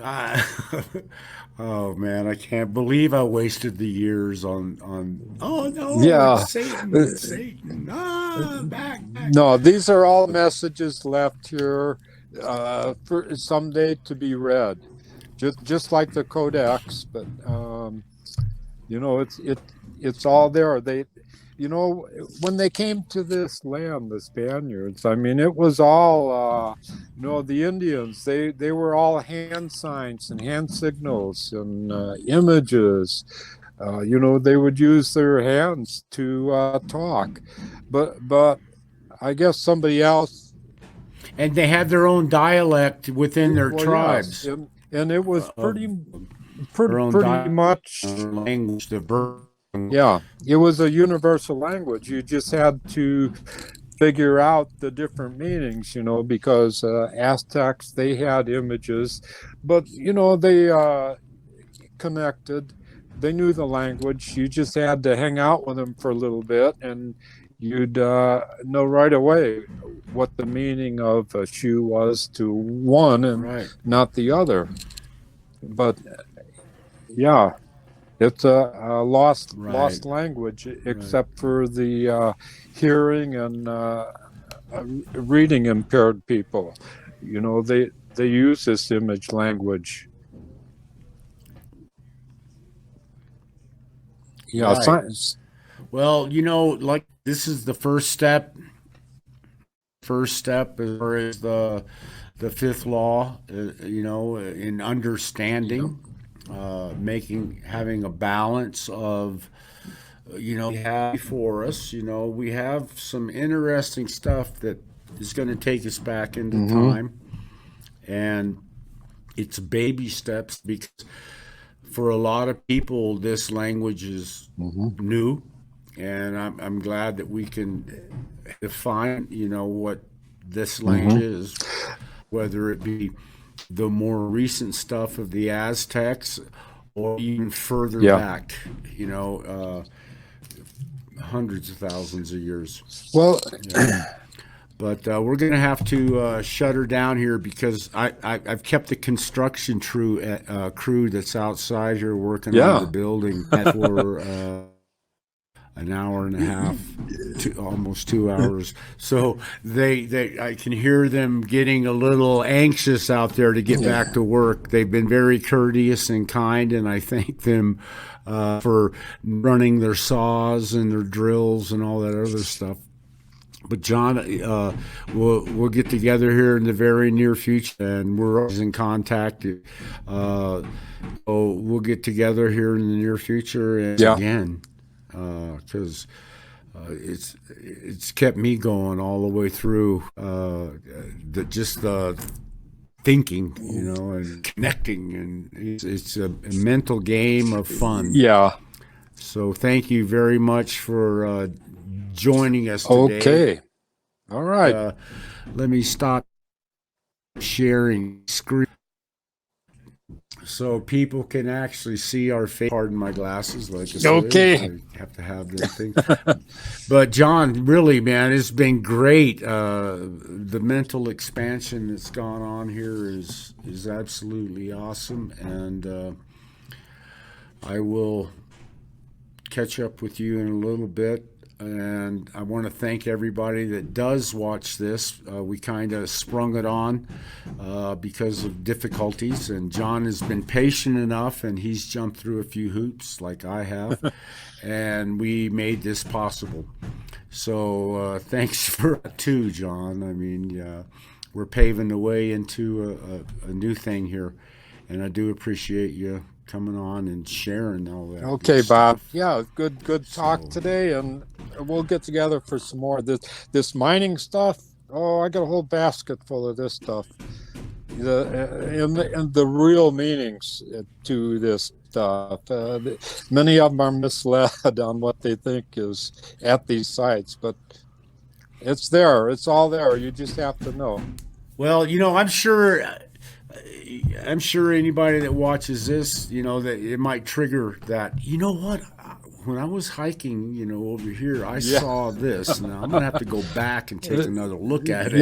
I, oh man, I can't believe I wasted the years on. Oh no, Yeah. it's Satan! It's Satan! Back! No, these are all messages left here for someday to be read, just like the Codex. But it's all there. When they came to this land, the Spaniards. I mean, it was all the Indians. They were all hand signs and hand signals and images. They would use their hands to talk, but I guess somebody else. And they had their own dialect within their Well, yes, tribes, and it was of pretty their own pretty much. language, the verb. Yeah, it was a universal language. You just had to figure out the different meanings, because Aztecs, they had images, but they connected. They knew the language. You just had to hang out with them for a little bit, and you'd know right away what the meaning of a shoe was to one and Right. not the other. But yeah, it's a lost Right. language, except for the hearing and reading impaired people. They use this image language. Yeah, Right. science. Well, like this is the first step. First step as far as the fifth law, in understanding, having a balance of, we have before us, we have some interesting stuff that is going to take us back into Mm-hmm. time, and it's baby steps because for a lot of people this language is Mm-hmm. new, and I'm glad that we can define, what this language Mm-hmm. is, whether it be the more recent stuff of the Aztecs or even further Yeah. back, hundreds of thousands of years. Well, But we're going to have to shut her down here because I've kept the construction crew that's outside here working on yeah. the building for an hour and a half, almost 2 hours. So I can hear them getting a little anxious out there to get back to work. They've been very courteous and kind, and I thank them for running their saws and their drills and all that other stuff. But John, we'll get together here in the very near future, and we're always in contact. So we'll get together here in the near future again, because it's kept me going all the way through. Just the thinking, and connecting, and it's a mental game of fun. Yeah. So thank you very much for joining us today. Okay. All right. Let me stop sharing screen so people can actually see our face. Pardon my glasses, like I said. Okay. I have to have them things. But John, really, man, it's been great. The mental expansion that's gone on here is absolutely awesome, and I will catch up with you in a little bit. And I want to thank everybody that does watch this. We kind of sprung it on because of difficulties, and John has been patient enough, and he's jumped through a few hoops like I have, and we made this possible. So thanks for that too, John. I mean, we're paving the way into a new thing here, and I do appreciate you coming on and sharing all that. Okay, Bob. Yeah, good talk today, and we'll get together for some more of this mining stuff. Oh, I got a whole basket full of this stuff. And the real meanings to this stuff. Many of them are misled on what they think is at these sites, but it's there. It's all there. You just have to know. Well, I'm sure anybody that watches this, that it might trigger that. You know what? When I was hiking, over here, I saw this. Now I'm gonna have to go back and take another look at it.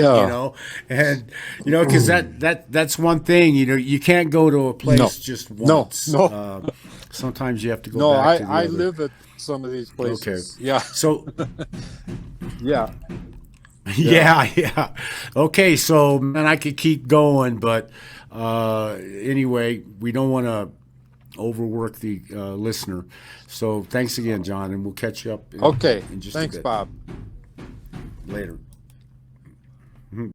And because that's one thing. You can't go to a place just once. No. Sometimes you have to go back. No, I live at some of these places. Okay. Yeah. So. Yeah. Yeah. Okay, so man, I could keep going, but anyway, we don't want to overwork the listener. So thanks again, John, and we'll catch you up. Okay. In just Thanks, a bit. Bob. Later.